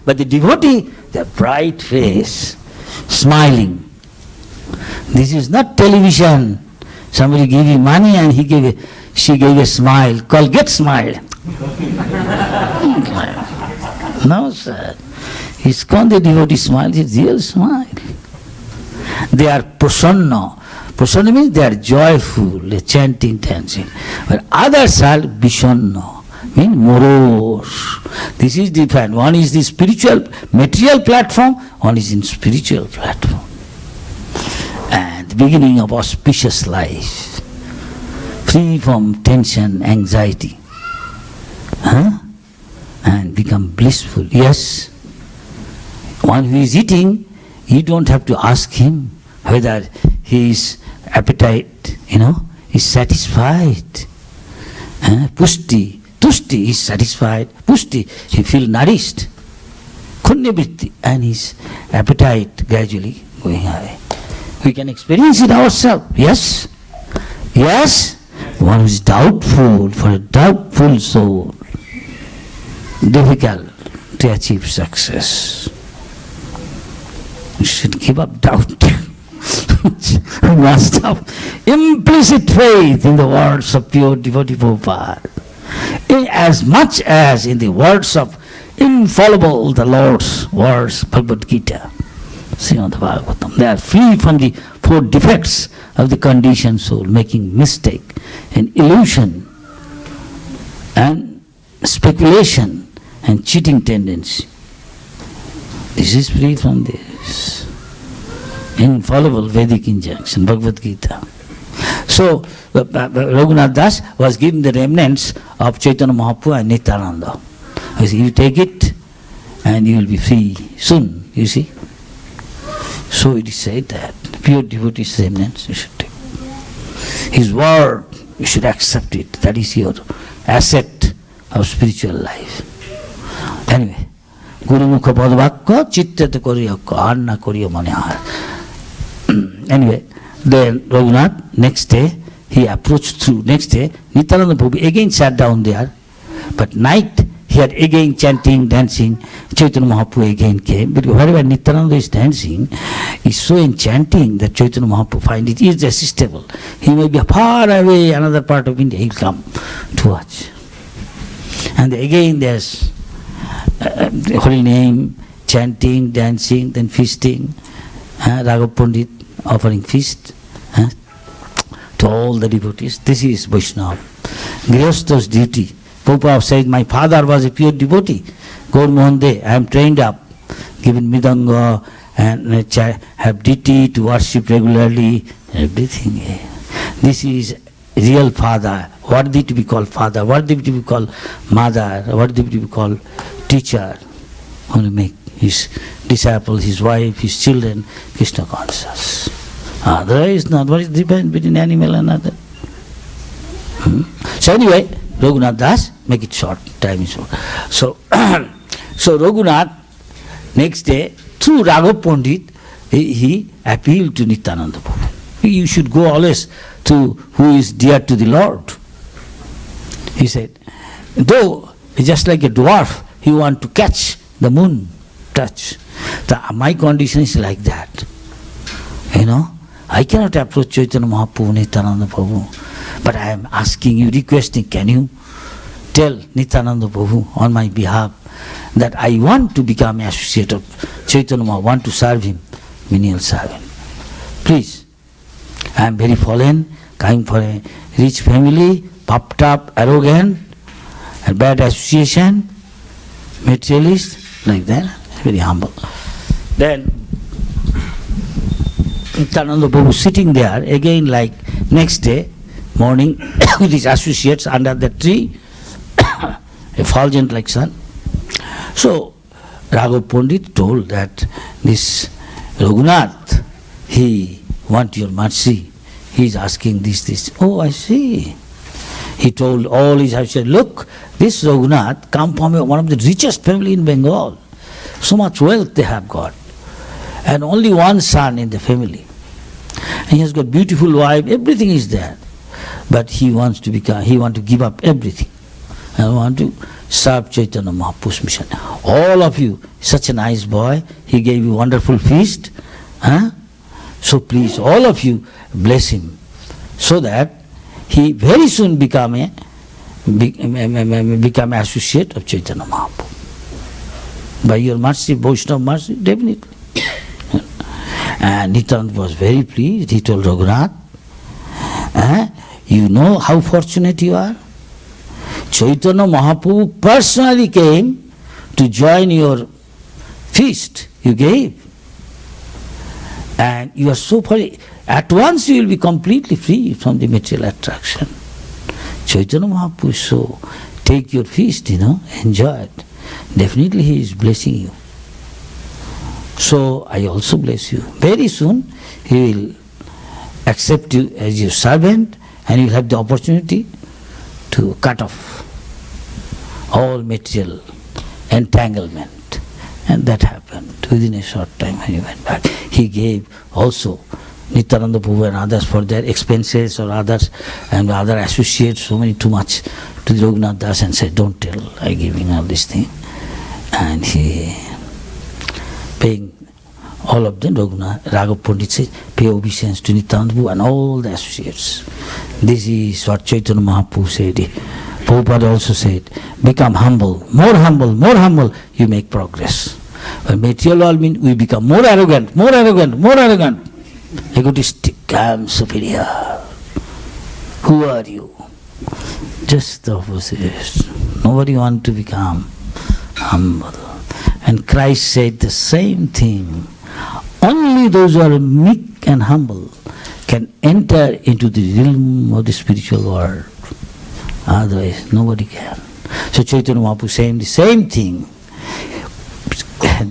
But the devotee, the bright face, smiling. This is not television. Somebody gave you money and she gave a smile. Colgate smile. No, sir. ISKCON, the devotee smile is real smile. They are prasanna. Prasanna means they are joyful, chanting, dancing. But others are vishanna, means morose. This is different. One is the spiritual, material platform, one is in spiritual platform. And the beginning of auspicious life, free from tension, anxiety, and become blissful. Yes, one who is eating, you don't have to ask him whether his appetite, is satisfied. Pushti, tushti is satisfied. Pushti, he feels nourished. Kunyavritti, and his appetite gradually going high. We can experience it ourselves. Yes, yes. One who is doubtful, for a doubtful soul, difficult to achieve success. You should give up doubt. you must have implicit faith in the words of pure devotee Prabhupada, as much as in the words of infallible the Lord's words, Bhagavad Gita, Srimad Bhagavatam. They are free from the four defects of the conditioned soul, making mistake and illusion and speculation and cheating tendency. This is free from this infallible Vedic injunction, Bhagavad Gita. So, Raghunath Das was given the remnants of Chaitanya Mahaprabhu and Nityananda. He said, you take it and you will be free soon, you see. So it is said that pure devotee's remnants you should take. His word, you should accept it. That is your asset of spiritual life. Anyway, Guru Mukha Padvakya Chittata Koriyakya Anna Koriya Manihar. Anyway, then Raghunath, next day, he approached through. Next day, Nityananda Prabhu again sat down there. But night, he had again chanting, dancing. Chaitanya Mahaprabhu again came. But wherever Nityananda is dancing, is so enchanting that Chaitanya Mahaprabhu finds it irresistible. He may be far away, another part of India, he'll come to watch. And again there's holy name, chanting, dancing, then feasting. Raghav Pandit offering feast to all the devotees. This is Vaishnava. Grihastha's duty. Prabhupada said, my father was a pure devotee. Gaur Mohan De, I am trained up, given midanga and have deity to worship regularly, everything. This is real father, worthy to be called father, worthy to be called mother, worthy to be called teacher, who will make his disciples, his wife, his children, Krishna conscious. Otherwise not. What is the difference between animal and other? So anyway, Raghunath Das, make it short, time is short. So, so Raghunath, next day, through Raghav Pandit, he appealed to Nityananda Prabhu. You should go always to who is dear to the Lord. He said, though just like a dwarf, he want to catch the moon touch. My condition is like that. You know, I cannot approach Chaitanya Mahaprabhu, Nityananda Prabhu. But I am asking you, requesting, can you tell Nityananda Prabhu on my behalf that I want to become associate of Chaitanya Mahaprabhu, want to serve him, menial servant. Please, I am very fallen, coming from a rich family, puffed up, arrogant, a bad association, materialist, like that, very humble. Then Nityananda Prabhu sitting there, again like next day, morning, with his associates under the tree, effulgent like sun. So, Raghav Pandit told that this Raghunath, he wants your mercy. He is asking this. Oh, I see. He told all his associates, look, this Raghunath come from one of the richest family in Bengal. So much wealth they have got. And only one son in the family. And he has got beautiful wife, everything is there. But he wants to give up everything. And want to serve Chaitanya Mahaprabhu's mission. All of you, such a nice boy, he gave you wonderful feast. So please, all of you, bless him. So that he very soon become associate of Chaitanya Mahaprabhu. By your mercy, Vaishnava mercy, definitely. And Nityananda was very pleased. He told Raghunath, you know how fortunate you are? Chaitanya Mahaprabhu personally came to join your feast you gave. And you are so free. At once you will be completely free from the material attraction. Chaitanya Mahaprabhu, so take your feast, enjoy it. Definitely he is blessing you. So I also bless you. Very soon he will accept you as your servant and you will have the opportunity to cut off all material entanglement. And that happened within a short time when he went back. He gave also Nityananda Prabhu and others for their expenses or others and other associates, so many too much to the Raghunath Das and said, don't tell, I giving all this thing. And he paying All of them, Raghav Pandit says, pay obeisance to Nityananda and all the associates. This is what Chaitanya Mahaprabhu said. Prabhupada also said, become humble, more humble, you make progress. When material world means we become more arrogant. Egotistic, I am superior. Who are you? Just the opposite. Nobody wants to become humble. And Christ said the same thing. Only those who are meek and humble can enter into the realm of the spiritual world. Otherwise, nobody can. So Chaitanya Mahaprabhu saying the same thing.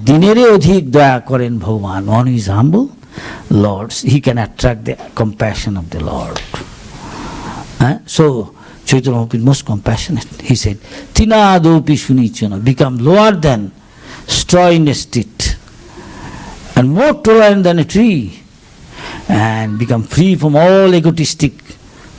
Dinere odhik daya karen bhagavan. One who is humble, Lord, he can attract the compassion of the Lord. So Chaitanya Mahaprabhu is most compassionate. He said, Tinadopi sunichana, become lower than straw in a street, and more tolerant than a tree, and become free from all egotistic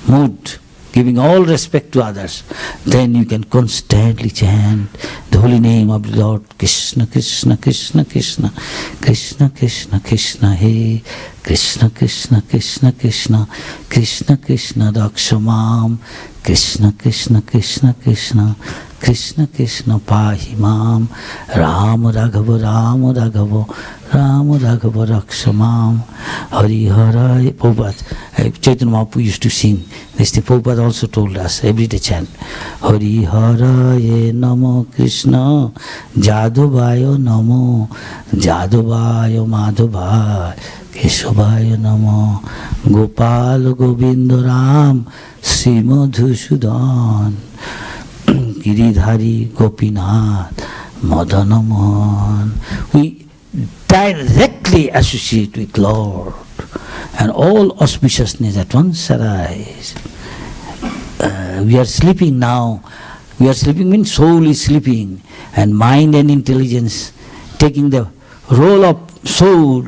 mood, giving all respect to others. Then you can constantly chant the holy name of the Lord, Krishna, Krishna, Krishna, Krishna, Krishna, Krishna, Krishna, He, Krishna, Krishna, Krishna, Krishna, Krishna, Krishna, Dakshamam, Krishna, Krishna, Krishna, Krishna, Krishna, Krishna, Pahi Mam, Ram Raghava, Ram Raghava, Ram Raghava, Rakshamam, Hari Hara. Prabhupada, Chaitanya Mahaprabhu used to sing this. The Prabhupada also told us, every day chant, Hari Hara Ye Namo Krishna, Jadavaya Namo, Jadavaya Madhavaya, Keshavaya Namo, Gopal Govinda Ram, Sri Madhusudan, Giridhari Gopinath, Madanamohan. We directly associate with Lord, and all auspiciousness at once arise. We are sleeping now. We are sleeping means soul is sleeping, and mind and intelligence taking the role of soul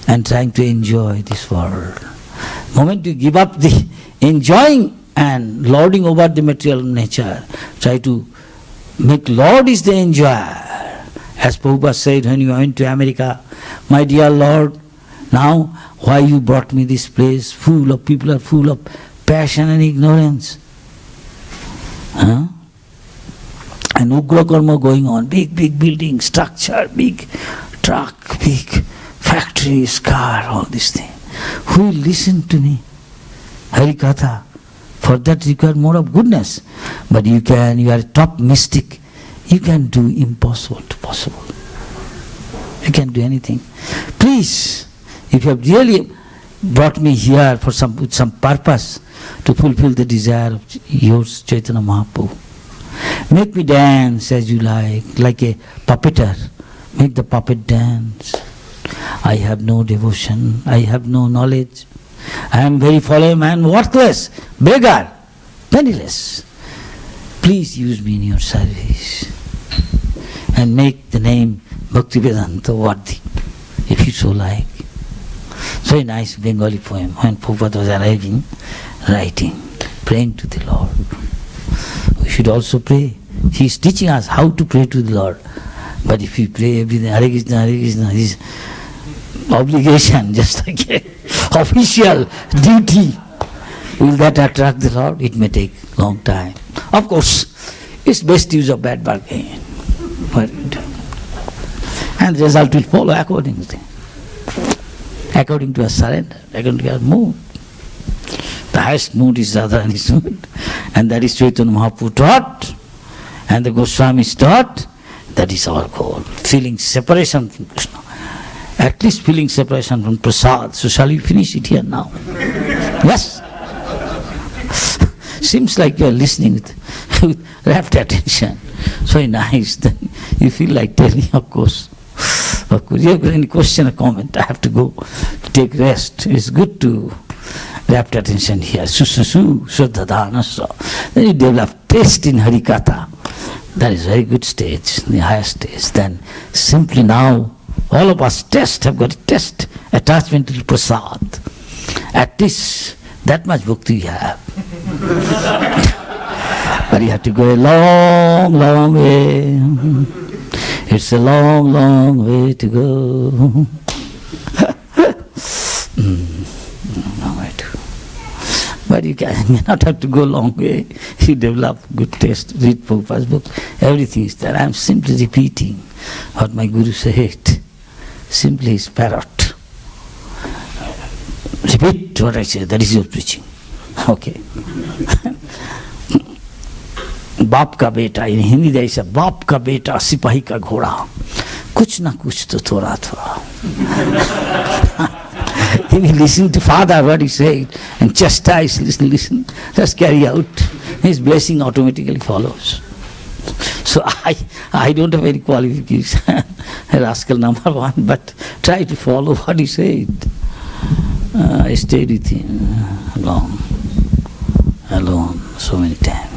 and trying to enjoy this world. The moment you give up the enjoying and lording over the material nature, try to make Lord is the enjoyer. As Prabhupada said when you went to America, my dear Lord, now why you brought me this place full of people are full of passion and ignorance. Huh? And Ugra Karma going on, big building, structure, big truck, big factories, car, all these things. Who will listen to me? Harikatha. For that require more of goodness. But you are a top mystic. You can do impossible to possible. You can do anything. Please, if you have really brought me here for with some purpose to fulfill the desire of yours, Chaitanya Mahaprabhu, make me dance as you like a puppeteer. Make the puppet dance. I have no devotion. I have no knowledge. I am very fallen man, worthless, beggar, penniless. Please use me in your service and make the name Bhaktivedanta worthy, if you so like. So a nice Bengali poem when Prabhupada was arriving, writing, praying to the Lord. We should also pray. He is teaching us how to pray to the Lord. But if we pray everything, Hare Krishna, Hare Krishna, his obligation, just like a official duty, will that attract the Lord? It may take long time. Of course, it's best use of bad bargain. And the result will follow accordingly. According to our surrender, according to our mood. The highest mood is Radharani's mood. And that is Chaitanya Mahaprabhu taught. And the Goswamis taught. That is our goal. Feeling separation from Krishna. At least feeling separation from prasad. So shall we finish it here now? Yes? Seems like you are listening with rapt attention. So nice. Then you feel like telling, of course. Of course. You have any question or comment? I have to go to take rest. It's good to rapt attention here. Sususu, Shuddhadanasa. Then you develop taste in Harikatha. That is very good stage, the highest stage. Then simply now, all of us have got a test, attachment to the prasad. At least that much bhakti you have. But you have to go a long, long way. It's a long, long way to go. No, I do. But you may not have to go a long way. You develop good taste, read Prabhupada's book. Everything is there. I am simply repeating what my Guru said. Simply his parrot. Repeat what I say, that is your preaching. Okay. बाप का बेटा, in Hindi there is a बाप का बेटा सिपाही का घोड़ा, कुछ ना कुछ तो थोड़ा थोड़ा. If you listen to Father what he said and chastise, listen, just carry out, his blessing automatically follows. So I don't have any qualifications, rascal number one, but try to follow what he said. I stayed with him alone so many times.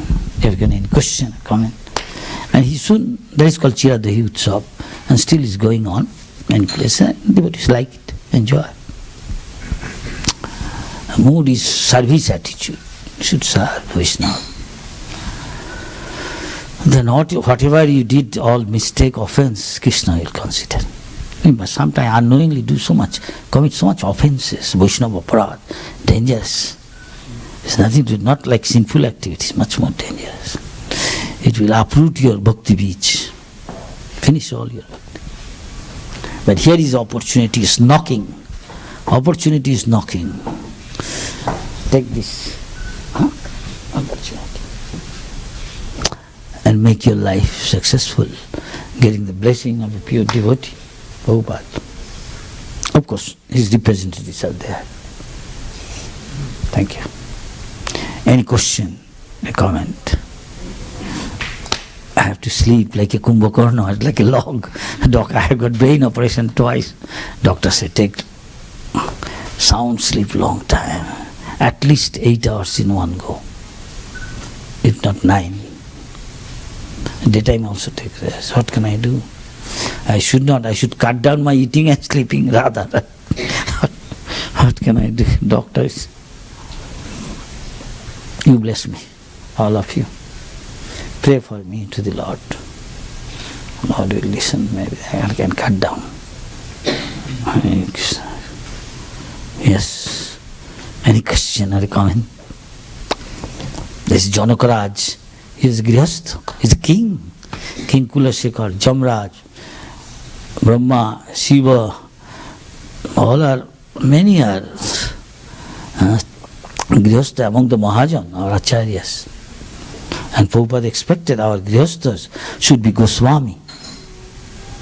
If you any question, comment. And he soon, that is called Chiradahi Utsav, and still is going on many places. Devotees like it, enjoy. Mood is service attitude. You should serve Vaishnava. Then whatever you did, all mistake, offense, Krishna will consider. You must sometimes unknowingly do so much, commit so much offenses, Vaishnava aparad, dangerous. It's nothing to do, not like sinful activities, much more dangerous. It will uproot your bhakti beach, finish all your bhakti. But here is opportunity is knocking. Opportunity is knocking. Take this opportunity and make your life successful, getting the blessing of a pure devotee, Prabhupada. Of course, his representatives are there. Thank you. Any question, a comment? I have to sleep like a Kumbhakarna, like a log. I have got brain operation twice. Doctor said, take sound sleep long time. At least 8 hours in one go. If not 9. Daytime also take rest. What can I do? I should cut down my eating and sleeping rather. What can I do? Doctors. You bless me, all of you. Pray for me to the Lord. Lord will listen, maybe I can cut down. Yes. Any question or comment? This is Janakaraj. He is Grihastha. He is a king. King Kulashekar, Jamraj, Brahma, Shiva, all are, many are Grihastha among the Mahajan, our Acharyas. And Prabhupada expected our Grihasthas should be Goswami.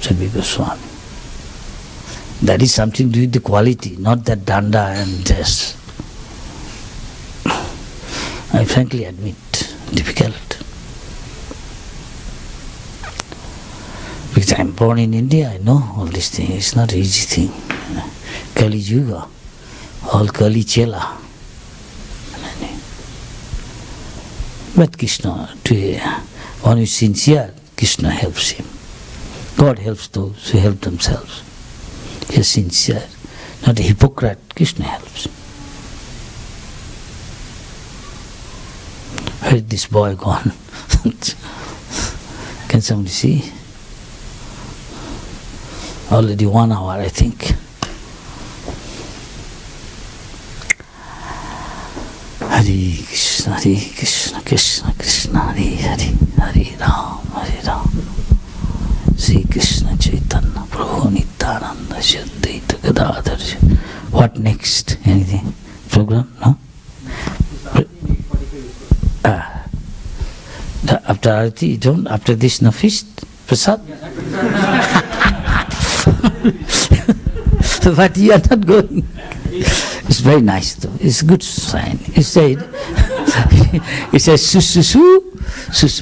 Should be Goswami. That is something to do with the quality, not that danda and dress. I frankly admit, difficult. Because I am born in India, I know all these things. It's not an easy thing. Kali Yuga, all Kali Chela. But Krishna, one who is sincere, Krishna helps him. God helps those who help themselves. He is sincere, not a hypocrite. Krishna helps. Where is this boy gone? Can somebody see? Already 1 hour, I think. Hare Krishna, Krishna Krishna, Hare Hare, Hare Ram, Sri Krishna Chaitanya, Prabhu Nityananda, Shaddaita Gadadhar. What next? Anything? Program? No? After Arati, you don't? After this, no feast? Prasad? But you are not going. It's very nice though. It's a good sign. He said, Sususu.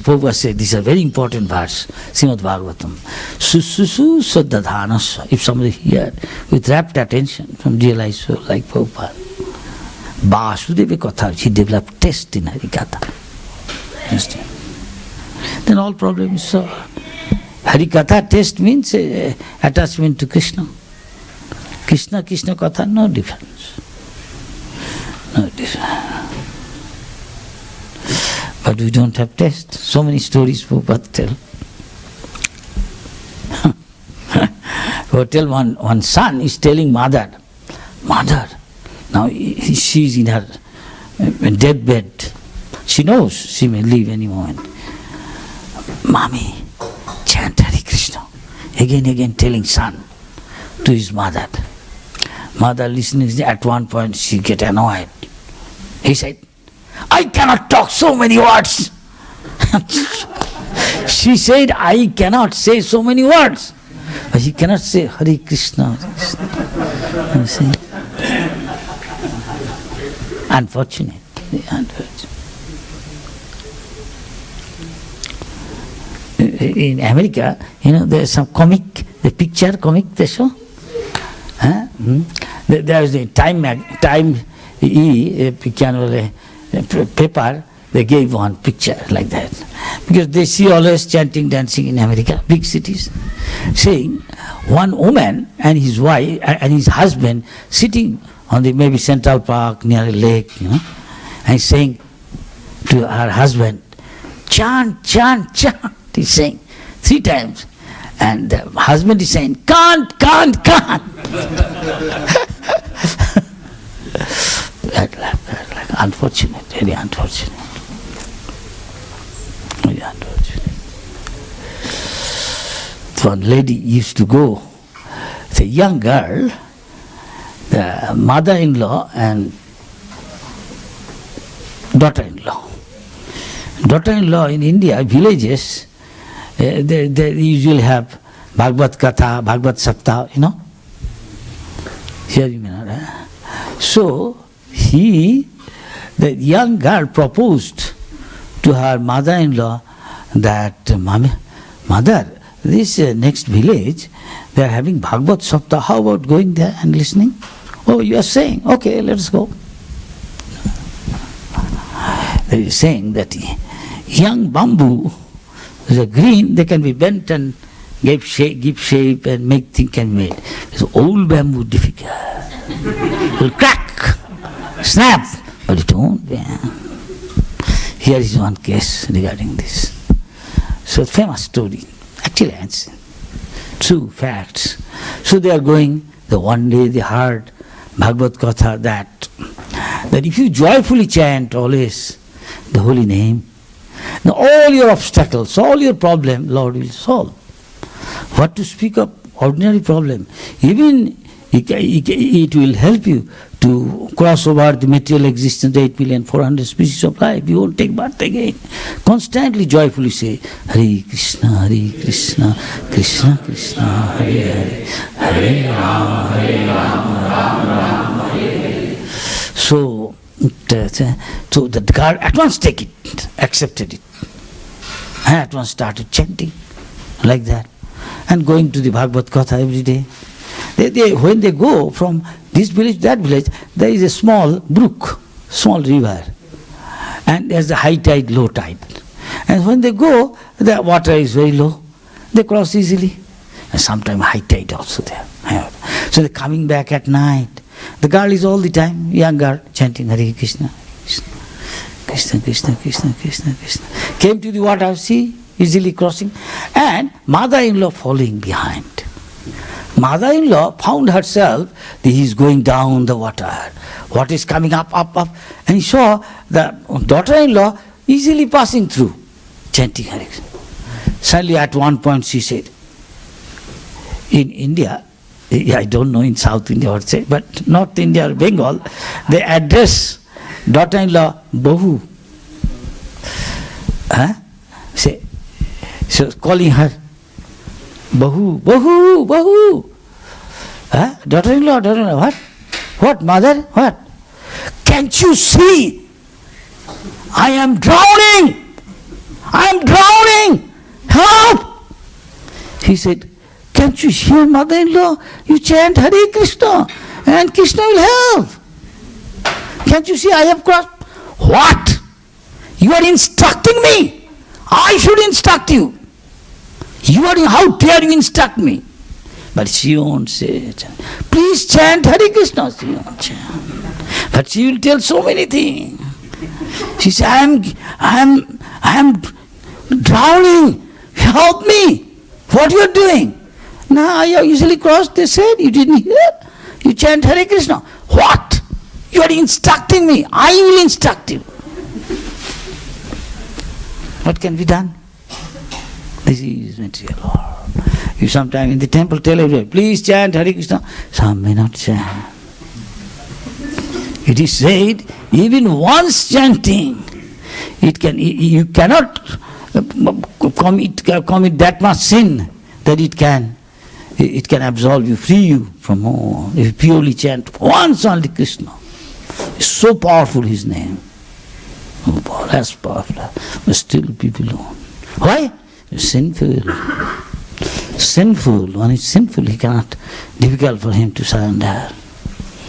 Prabhupada said, this is a very important verse, Srimad Bhagavatam. Sususu Saddhadhanasya. If somebody here with rapt attention from realized soul like Prabhupada, Vasudeva Katha, he developed taste in Harikatha. Understand? Then all problems solved. Harikatha taste means attachment to Krishna. Krishna Katha, no difference. No difference. But we don't have taste. So many stories Prabhupada tell. Prabhupada tell one son is telling mother, Now she's in her deathbed. She knows she may leave any moment. Mommy, chant Hare Krishna. Again telling son to his mother. Mother listening, at one point she get annoyed. He said, I cannot talk so many words. She said, I cannot say so many words. But he cannot say Hare Krishna. Hare Krishna. You see? Unfortunate. In America, there's some comic, the picture comic they show. There's the Time paper, they gave one picture like that. Because they see always chanting, dancing in America, big cities, saying one woman and his wife and his husband sitting on the maybe Central Park near a lake, and saying to her husband, chant, chant, chant. He's saying 3 times. And the husband is saying, can't. Unfortunate, very unfortunate. Very unfortunate. One lady used to go, it's a young girl, the mother-in-law and daughter-in-law. Daughter-in-law in India, villages, they usually have Bhagavad Katha, Bhagavad Sapta, Here you may not. So, the young girl proposed to her mother-in-law that, Mother, this next village, they are having Bhagavad Sapta. How about going there and listening? Oh, you are saying, okay, let us go. They are saying that young bamboo, the green, they can be bent and give shape and make things can be made. This old bamboo difficult. It will crack, snap, but it won't be. Here is one case regarding this. So famous story, actually true facts. So they are going, one day they heard Bhagavad Katha that if you joyfully chant always the holy name, now all your obstacles, all your problem, Lord will solve. What to speak of ordinary problem? Even it will help you to cross over the material existence, 8,400,000 species of life. You won't take birth again. Constantly, joyfully say, Hare Krishna, Krishna Krishna, Hare Hare, Hare Rama, Rama Rama, Hare Hare. So the guard at once take it, accepted it, and at once started chanting like that, and going to the Bhagavad Katha every day. When they go from this village to that village, there is a small brook, small river, and there's a high tide, low tide. And when they go, the water is very low. They cross easily. And sometimes high tide also there. So they're coming back at night. The girl is all the time, young girl, chanting Hare Krishna, Krishna Krishna, Krishna Krishna, Krishna. Came to the water, see, easily crossing, and mother-in-law following behind. Mother-in-law found herself that he is going down the water. What is coming up, and he saw the daughter-in-law easily passing through, chanting Hare Krishna. Suddenly at one point she said, in India, I don't know in South India what to say, but North India or Bengal, they address daughter-in-law Bahu. So calling her Bahu, Bahu, Bahu. Daughter-in-law, what? What, mother? What? Can't you see? I am drowning! I am drowning! Help! He said, can't you hear, mother-in-law? You chant Hare Krishna and Krishna will help. Can't you see I have crossed? What? You are instructing me. I should instruct you. How dare you instruct me? But she won't say it. Please chant Hare Krishna. She won't chant. But she will tell so many things. She says, I am drowning. Help me. What you are doing? Now I have usually crossed. They said, you didn't hear? You chant Hare Krishna. What? You are instructing me. I will instruct you. What can be done? This is material law. You sometimes in the temple tell everybody, please chant Hare Krishna. Some may not chant. It is said, even once chanting, you cannot commit that much sin that it can absolve you, free you from all. If you purely chant once only Krishna, it's so powerful his name. Oh, that's powerful. But still people don't. Why? It's sinful. Sinful. When it's sinful, he cannot. Difficult for him to surrender.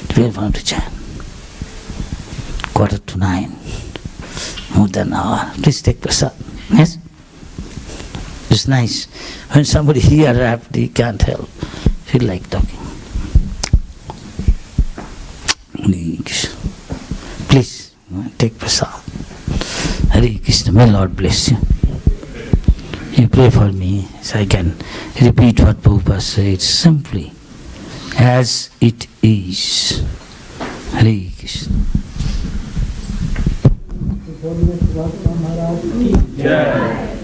Difficult for him to chant. 8:45. More than an hour. Please take prasad. Yes? It's nice. When somebody here rapped, he can't help. Feel like talking. Please, take prasad. Hare Krishna, may Lord bless you. You pray for me so I can repeat what Prabhupada said simply, as it is. Hare Krishna. Jai.